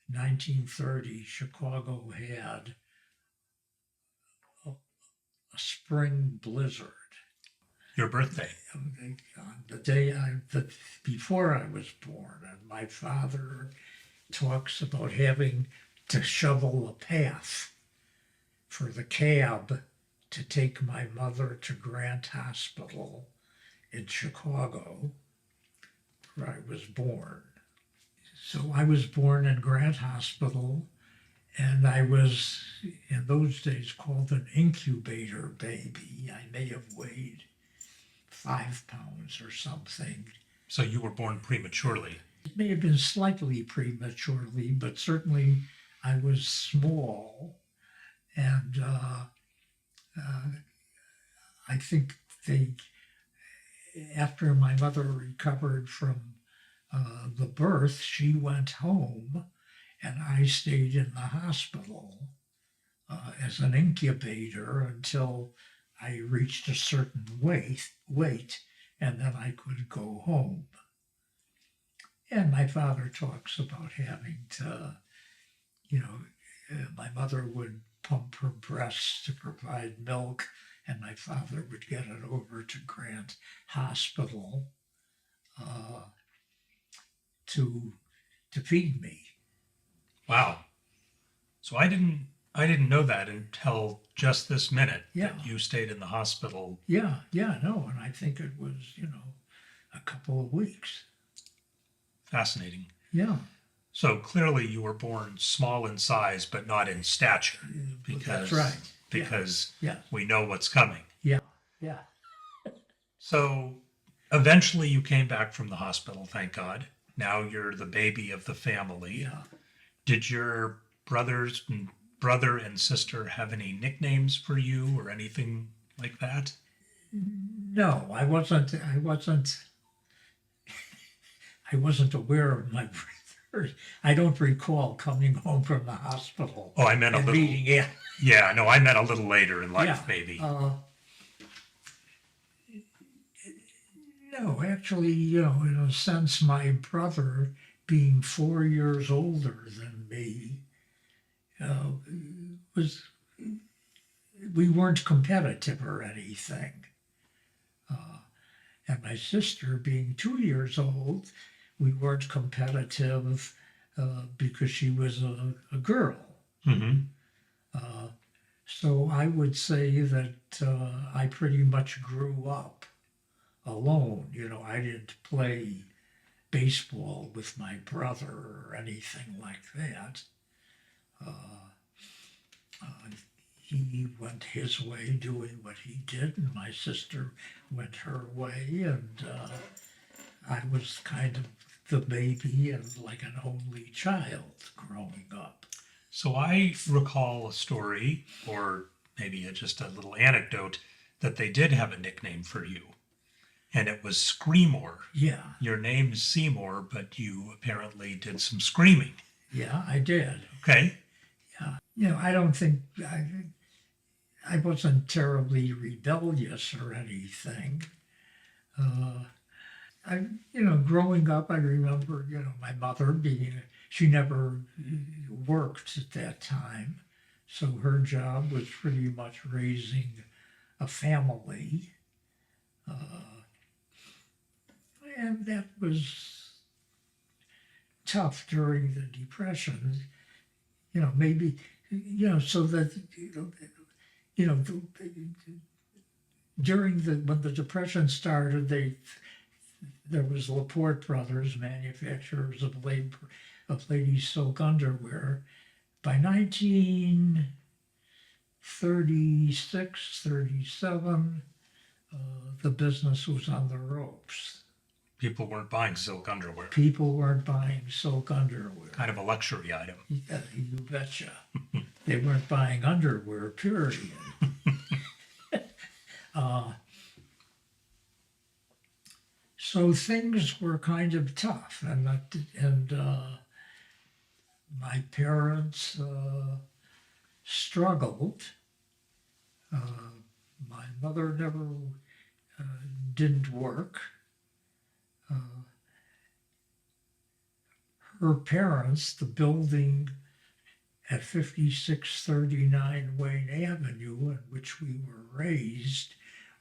1930, Chicago had a spring blizzard. Your birthday. On the day before I was born, and my father talks about having to shovel a path for the cab to take my mother to Grant Hospital in Chicago, where I was born. So I was born in Grant Hospital, and I was, in those days, called an incubator baby. I may have weighed 5 pounds or something. So you were born prematurely. It may have been slightly prematurely, but certainly I was small. And I think after my mother recovered from the birth, she went home, and I stayed in the hospital as an incubator until I reached a certain weight, and then I could go home. And my father talks about having to, my mother would pump her breasts to provide milk, and my father would get it over to Grant Hospital to feed me. Wow. So I didn't know that until just this minute. Yeah. That you stayed in the hospital. Yeah, no, and I think it was, a couple of weeks. Fascinating. Yeah. So clearly you were born small in size, but not in stature. That's right. Because Yeah. we know what's coming. Yeah. So eventually you came back from the hospital, thank God. Now you're the baby of the family. Yeah. Did your brother and sister have any nicknames for you or anything like that? No, I wasn't aware of my brother. I don't recall coming home from the hospital Oh, I meant a and little. meeting him. Yeah, no, I meant a little later in life, Yeah. maybe. No, actually, in a sense, my brother, being 4 years older than me, was we weren't competitive or anything. And my sister, being 2 years old, we weren't competitive because she was a girl. Mm-hmm. So I would say that I pretty much grew up alone. I didn't play baseball with my brother or anything like that. He went his way doing what he did, and my sister went her way, and I was kind of the baby and like an only child growing up. So I recall a story, or maybe just a little anecdote, that they did have a nickname for you, and it was Screammore. Yeah, Your name's Seymour, but you apparently did some screaming. yeah, I did. Okay. I don't think I wasn't terribly rebellious or anything. Growing up, I remember, my mother she never worked at that time. So her job was pretty much raising a family. And that was tough during the Depression, maybe, so that, you know, when the Depression started, there was Lapport Brothers, manufacturers of ladies' silk underwear. By 1936, 37, the business was on the ropes. People weren't buying silk underwear. People weren't buying silk underwear. Kind of a luxury item. Yeah, you betcha. They weren't buying underwear, period. So things were kind of tough, and my parents struggled. My mother never didn't work. Her parents, the building at 5639 Wayne Avenue, in which we were raised,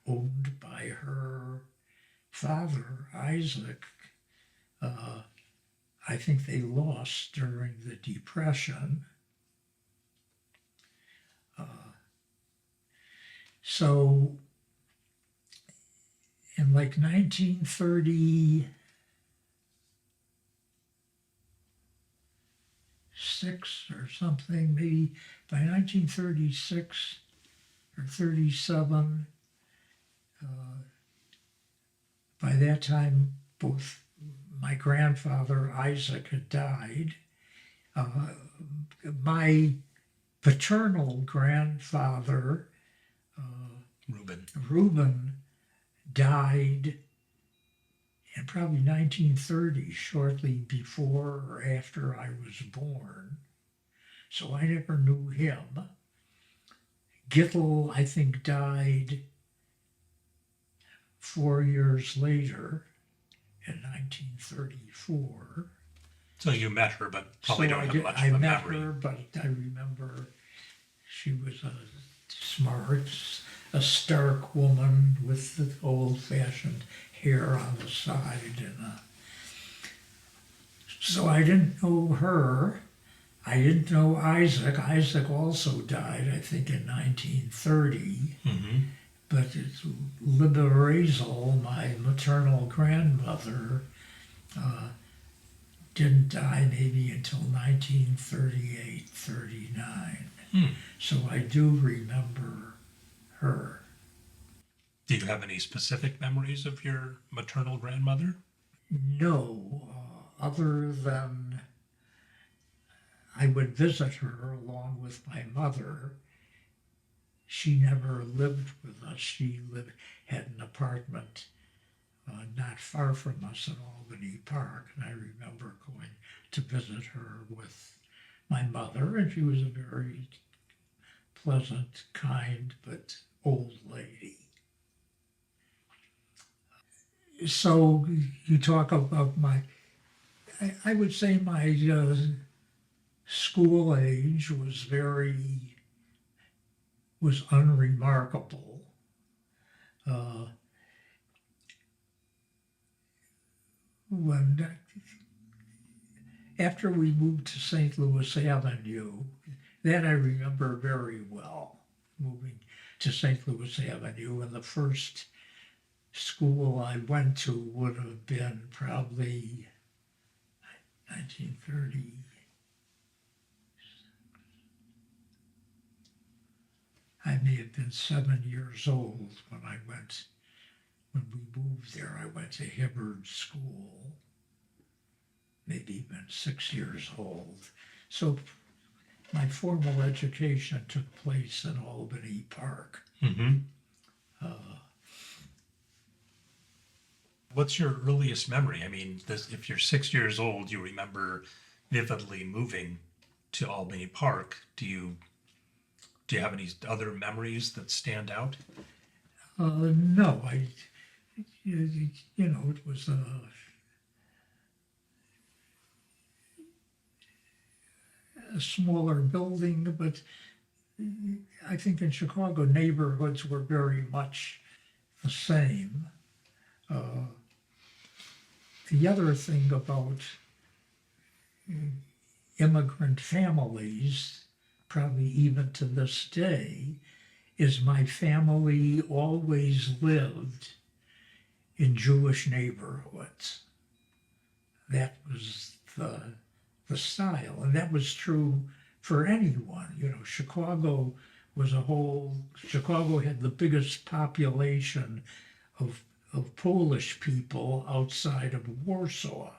owned by her father, Isaac, I think they lost during the Depression. So in like 1936 or something, maybe by 1936 or 37, by that time, both my grandfather, Isaac, had died. My paternal grandfather, Rubin, died in probably 1930, shortly before or after I was born. So I never knew him. Getel, I think, died 4 years later in 1934. So you met her, but probably don't have much I of a met memory. her, but I remember she was a smart, a stark woman with the old-fashioned hair on the side, so I didn't know her. I didn't know Isaac. Isaac also died, I think, in 1930. Mm-hmm. But it's Liberazol, my maternal grandmother, didn't die maybe until 1938, 39. So I do remember her. Do you have any specific memories of your maternal grandmother? No, other than I would visit her along with my mother she never lived with us. She had an apartment not far from us in Albany Park, and I remember going to visit her with my mother, and she was a very pleasant, kind, but old lady. So you talk about I would say my school age was unremarkable. When after we moved to St. Louis Avenue, that I remember very well, moving to St. Louis Avenue, and the first school I went to would have been probably 1930. I may have been 7 years old when we moved there. I went to Hibbard School, maybe even 6 years old. So my formal education took place in Albany Park. Mm-hmm. What's your earliest memory? I mean, if you're 6 years old, you remember vividly moving to Albany Park. Do you have any other memories that stand out? No, it was a smaller building, but I think in Chicago, neighborhoods were very much the same. The other thing about immigrant families, probably even to this day, is my family always lived in Jewish neighborhoods. That was the style, and that was true for anyone. Chicago had the biggest population of Polish people outside of Warsaw,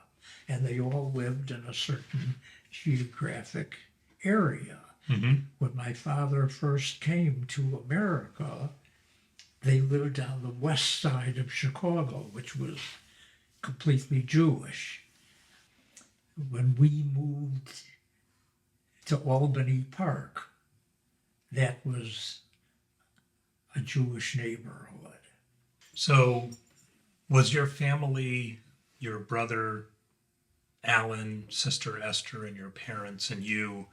and they all lived in a certain geographic area. Mm-hmm. When my father first came to America, they lived on the west side of Chicago, which was completely Jewish. When we moved to Albany Park, that was a Jewish neighborhood. So was your family, your brother Alan, sister Esther, and your parents and you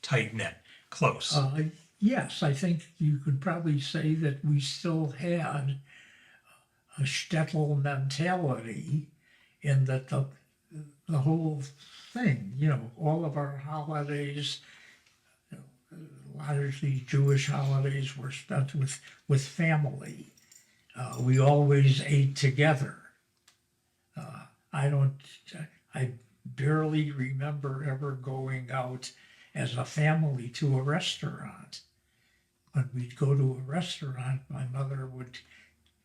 tight-knit, close? Yes, I think you could probably say that we still had a shtetl mentality in that the whole thing, all of our holidays, a lot of these Jewish holidays were spent with family. We always ate together. I barely remember ever going out as a family to a restaurant. When we'd go to a restaurant, my mother would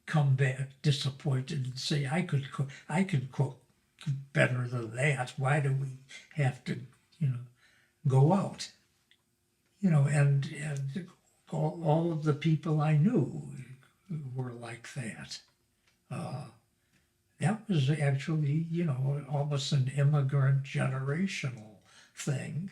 come back disappointed and say, I could cook better than that. Why do we have to, go out? And all of the people I knew were like that. That was actually, almost an immigrant generational thing.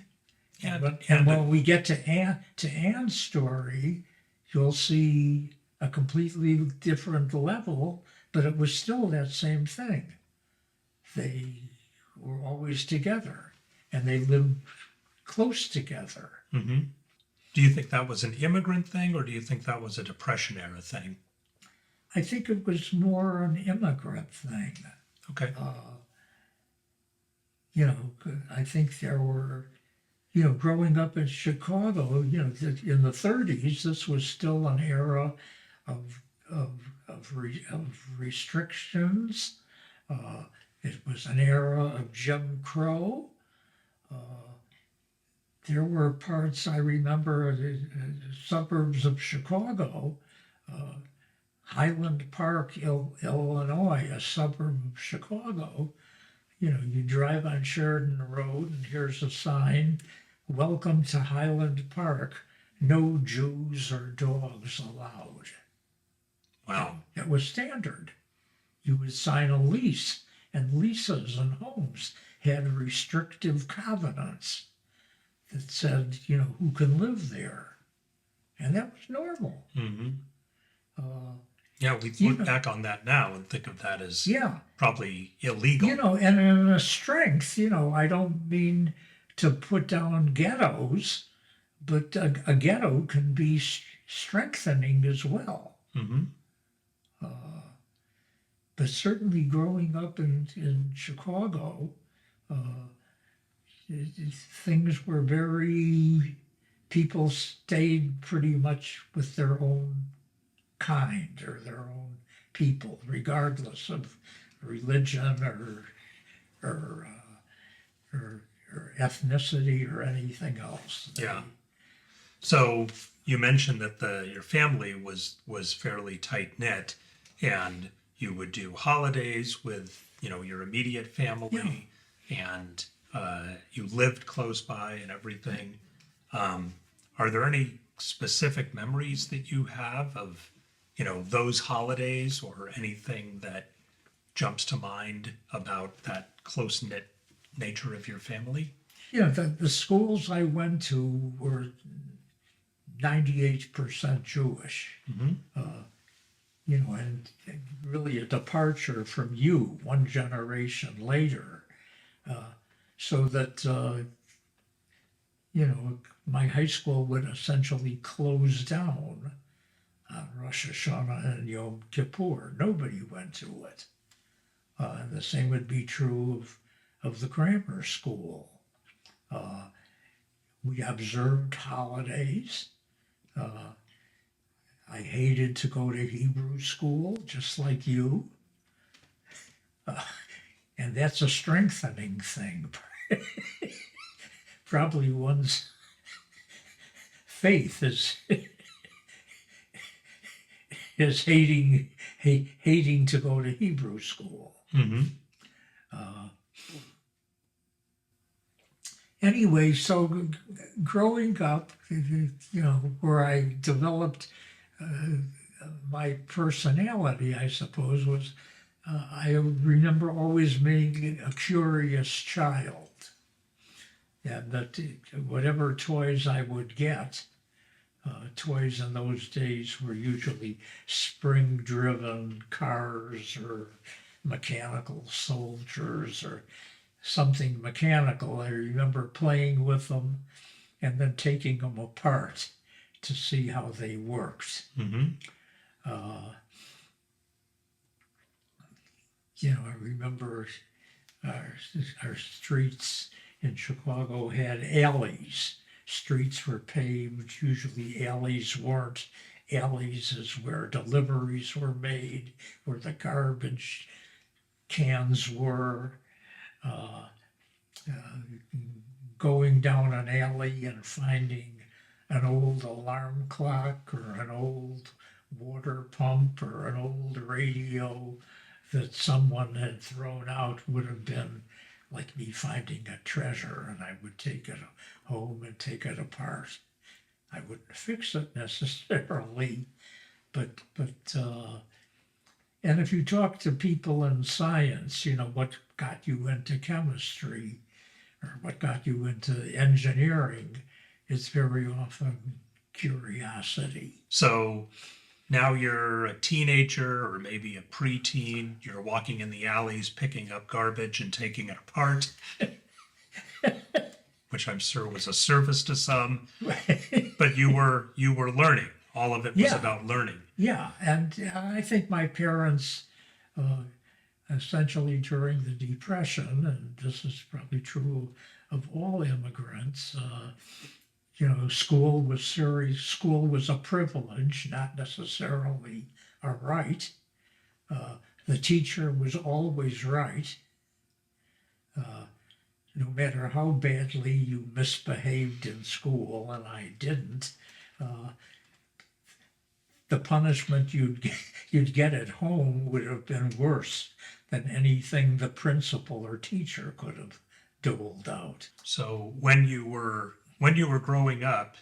And when we get to Anne's story, you'll see a completely different level, but it was still that same thing. They were always together, and they lived close together. Mm-hmm. Do you think that was an immigrant thing, or do you think that was a Depression era thing? I think it was more an immigrant thing. Okay. I think there were, growing up in Chicago, in the 30s, this was still an era of restrictions. It was an era of Jim Crow. There were parts, I remember, the suburbs of Chicago, Highland Park, Illinois, a suburb of Chicago. You drive on Sheridan Road and here's a sign, "Welcome to Highland Park, no Jews or dogs allowed. Wow. It was standard. You would sign a lease, and leases and homes had restrictive covenants that said, who can live there. And that was normal. Mm-hmm. Uh, Yeah, we look back on that now and think of that as probably illegal. And in a strength, I don't mean to put down ghettos, but a ghetto can be strengthening as well. Mm-hmm. But certainly growing up in Chicago, things were people stayed pretty much with their own kind or their own people, regardless of religion or ethnicity or anything else. Yeah. So you mentioned that your family was fairly tight knit, and you would do holidays with your immediate family, and you lived close by and everything. Are there any specific memories that you have of those holidays, or anything that jumps to mind about that close knit nature of your family? The schools I went to were 98% Jewish. Mm-hmm. And really a departure from you one generation later. So that, my high school would essentially close down on Rosh Hashanah and Yom Kippur. Nobody went to it. And the same would be true of the grammar school. We observed holidays. I hated to go to Hebrew school, just like you. And that's a strengthening thing. Probably one's faith is hating to go to Hebrew school. Mm-hmm. Anyway, so growing up, where I developed my personality, I suppose, was I remember always being a curious child. And that whatever toys I would get, toys in those days were usually spring-driven cars or mechanical soldiers or something mechanical. I remember playing with them and then taking them apart to see how they worked. Mm-hmm. I remember our streets in Chicago had alleys. Streets were paved. Usually alleys weren't. Alleys is where deliveries were made, where the garbage cans were. Going down an alley and finding an old alarm clock or an old water pump or an old radio that someone had thrown out would have been like me finding a treasure, and I would take it home and take it apart. I wouldn't fix it necessarily, but and if you talk to people in science, what got you into chemistry or what got you into engineering, it's very often curiosity. So now you're a teenager or maybe a preteen. You're walking in the alleys, picking up garbage and taking it apart, which I'm sure was a service to some. But you were learning. All of it was about learning. Yeah, and I think my parents, essentially during the Depression, and this is probably true of all immigrants, school was serious. School was a privilege, not necessarily a right. The teacher was always right. No matter how badly you misbehaved in school, and I didn't, the punishment you'd get at home would have been worse than anything the principal or teacher could have doled out. So when you were growing up,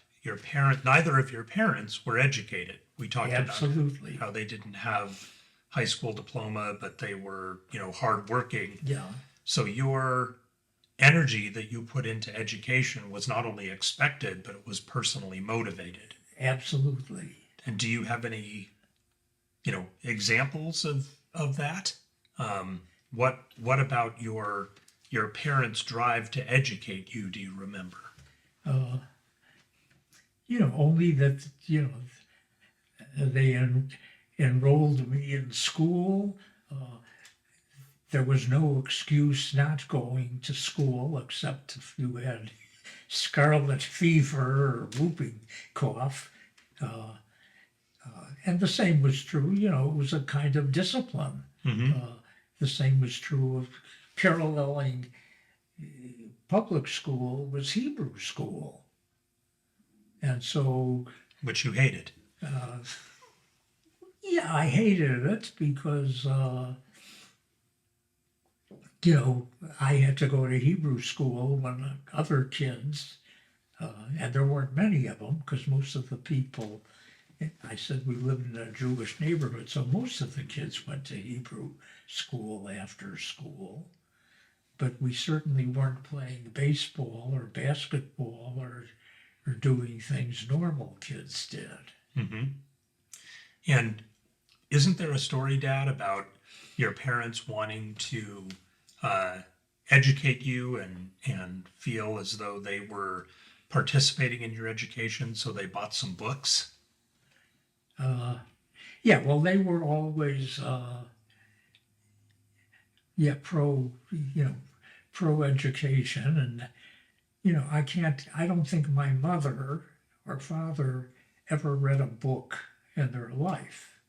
neither of your parents were educated. We talked Absolutely. about how they didn't have high school diploma, but they were, hardworking. Yeah. So your energy that you put into education was not only expected, but it was personally motivated. Absolutely. And do you have any, examples of that? What about your parents' drive to educate you do you remember? Only that, they enrolled me in school. There was no excuse not going to school except if you had scarlet fever or whooping cough. And the same was true, it was a kind of discipline. Mm-hmm. The same was true of paralleling public school was Hebrew school. And so, Which you hated. yeah, I hated it because, I had to go to Hebrew school when other kids, and there weren't many of them because most of the people, I said we lived in a Jewish neighborhood, so most of the kids went to Hebrew school after school. But we certainly weren't playing baseball or basketball or doing things normal kids did. Mm-hmm. And isn't there a story, Dad, about your parents wanting to educate you and feel as though they were participating in your education, so they bought some books? Yeah, well, they were always, pro education. And, I don't think my mother or father ever read a book in their life.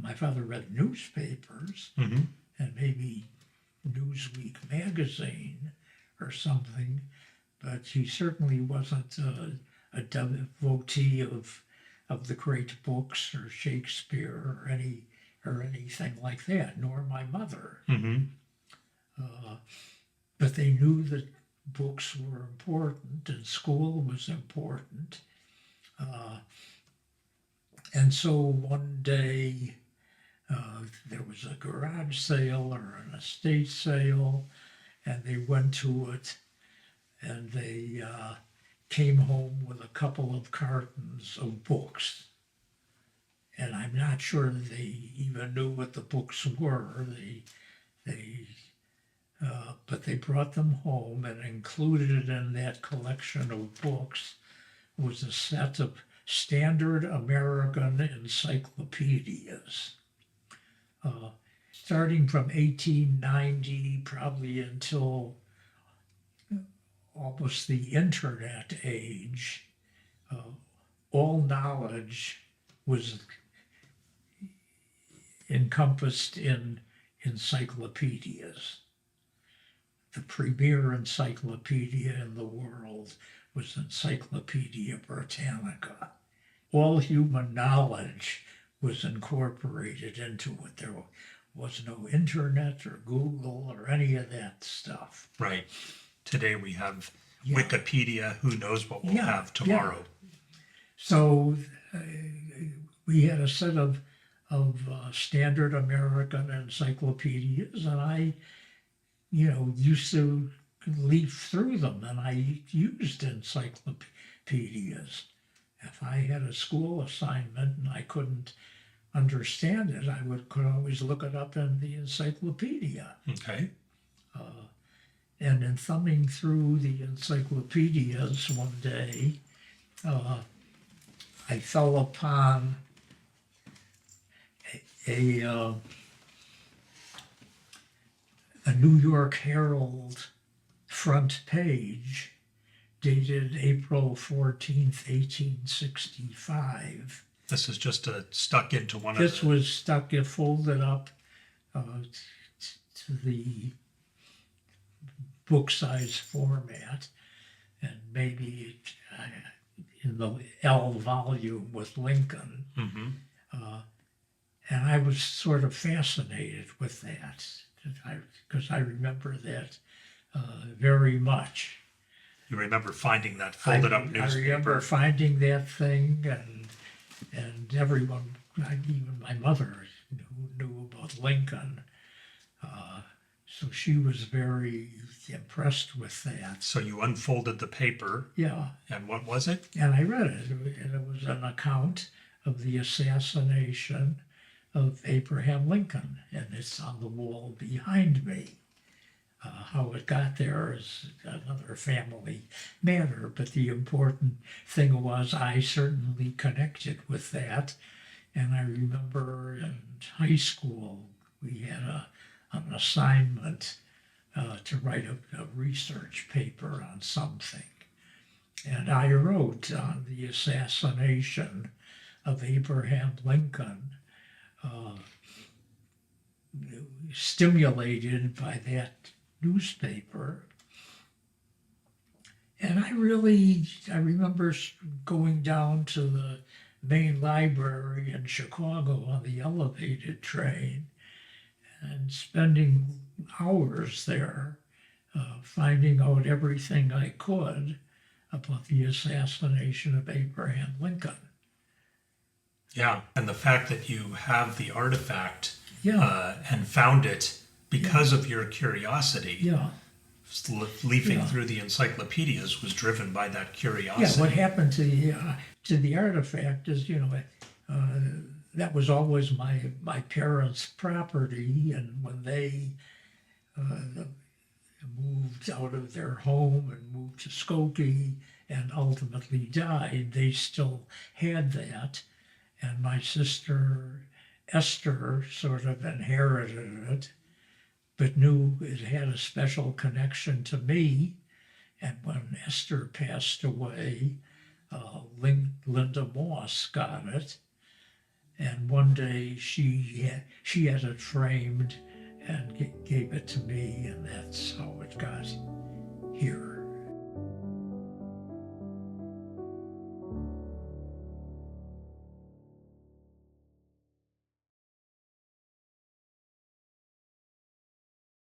My father read newspapers Mm-hmm. and maybe Newsweek magazine or something, but he certainly wasn't a devotee of the great books or Shakespeare or anything like that, nor my mother. Mm-hmm. But they knew that books were important and school was important. And so one day there was a garage sale or an estate sale, and they went to it, and they came home with a couple of cartons of books. And I'm not sure they even knew what the books were. But they brought them home, and included in that collection of books was a set of standard American encyclopedias. Starting from 1890, probably until almost the internet age, all knowledge was encompassed in encyclopedias. The premier encyclopedia in the world was Encyclopedia Britannica. All human knowledge was incorporated into it. There was no internet or Google or any of that stuff. Right. Today we have Yeah. Wikipedia. Who knows what we'll Yeah, have tomorrow? So we had a set of standard American encyclopedias, and I, used to leaf through them, and I used encyclopedias. If I had a school assignment and I couldn't understand it, I could always look it up in the encyclopedia. Okay. And in thumbing through the encyclopedias one day, I fell upon a New York Herald front page dated April 14th, 1865. This is just stuck into one This of the... was stuck, it folded up to the book size format, and maybe in the L volume with Lincoln. Mm-hmm. And I was sort of fascinated with that, because I remember that very much. You remember finding that folded up newspaper? I remember finding that thing, and everyone, even my mother, knew about Lincoln. So she was very impressed with that. So you unfolded the paper, Yeah, and what was it? and I read it, and it was an account of the assassination of Abraham Lincoln, and it's on the wall behind me. How it got there is another family matter, but the important thing was I certainly connected with that. And I remember in high school we had an assignment to write a research paper on something. And I wrote on the assassination of Abraham Lincoln, stimulated by that newspaper. And I remember going down to the main library in Chicago on the elevated train and spending hours there, finding out everything I could about the assassination of Abraham Lincoln. Yeah, and the fact that you have the artifact Yeah, and found it because of your curiosity, yeah. leafing Yeah. through the encyclopedias was driven by that Yeah, curiosity. what happened to the artifact is, that was always my parents' property, and when they moved out of their home and moved to Skokie and ultimately died, they still had that, and my sister Esther sort of inherited it, but knew it had a special connection to me. And when Esther passed away, Linda Moss got it, and one day she had it framed and gave it to me, and that's how it got here.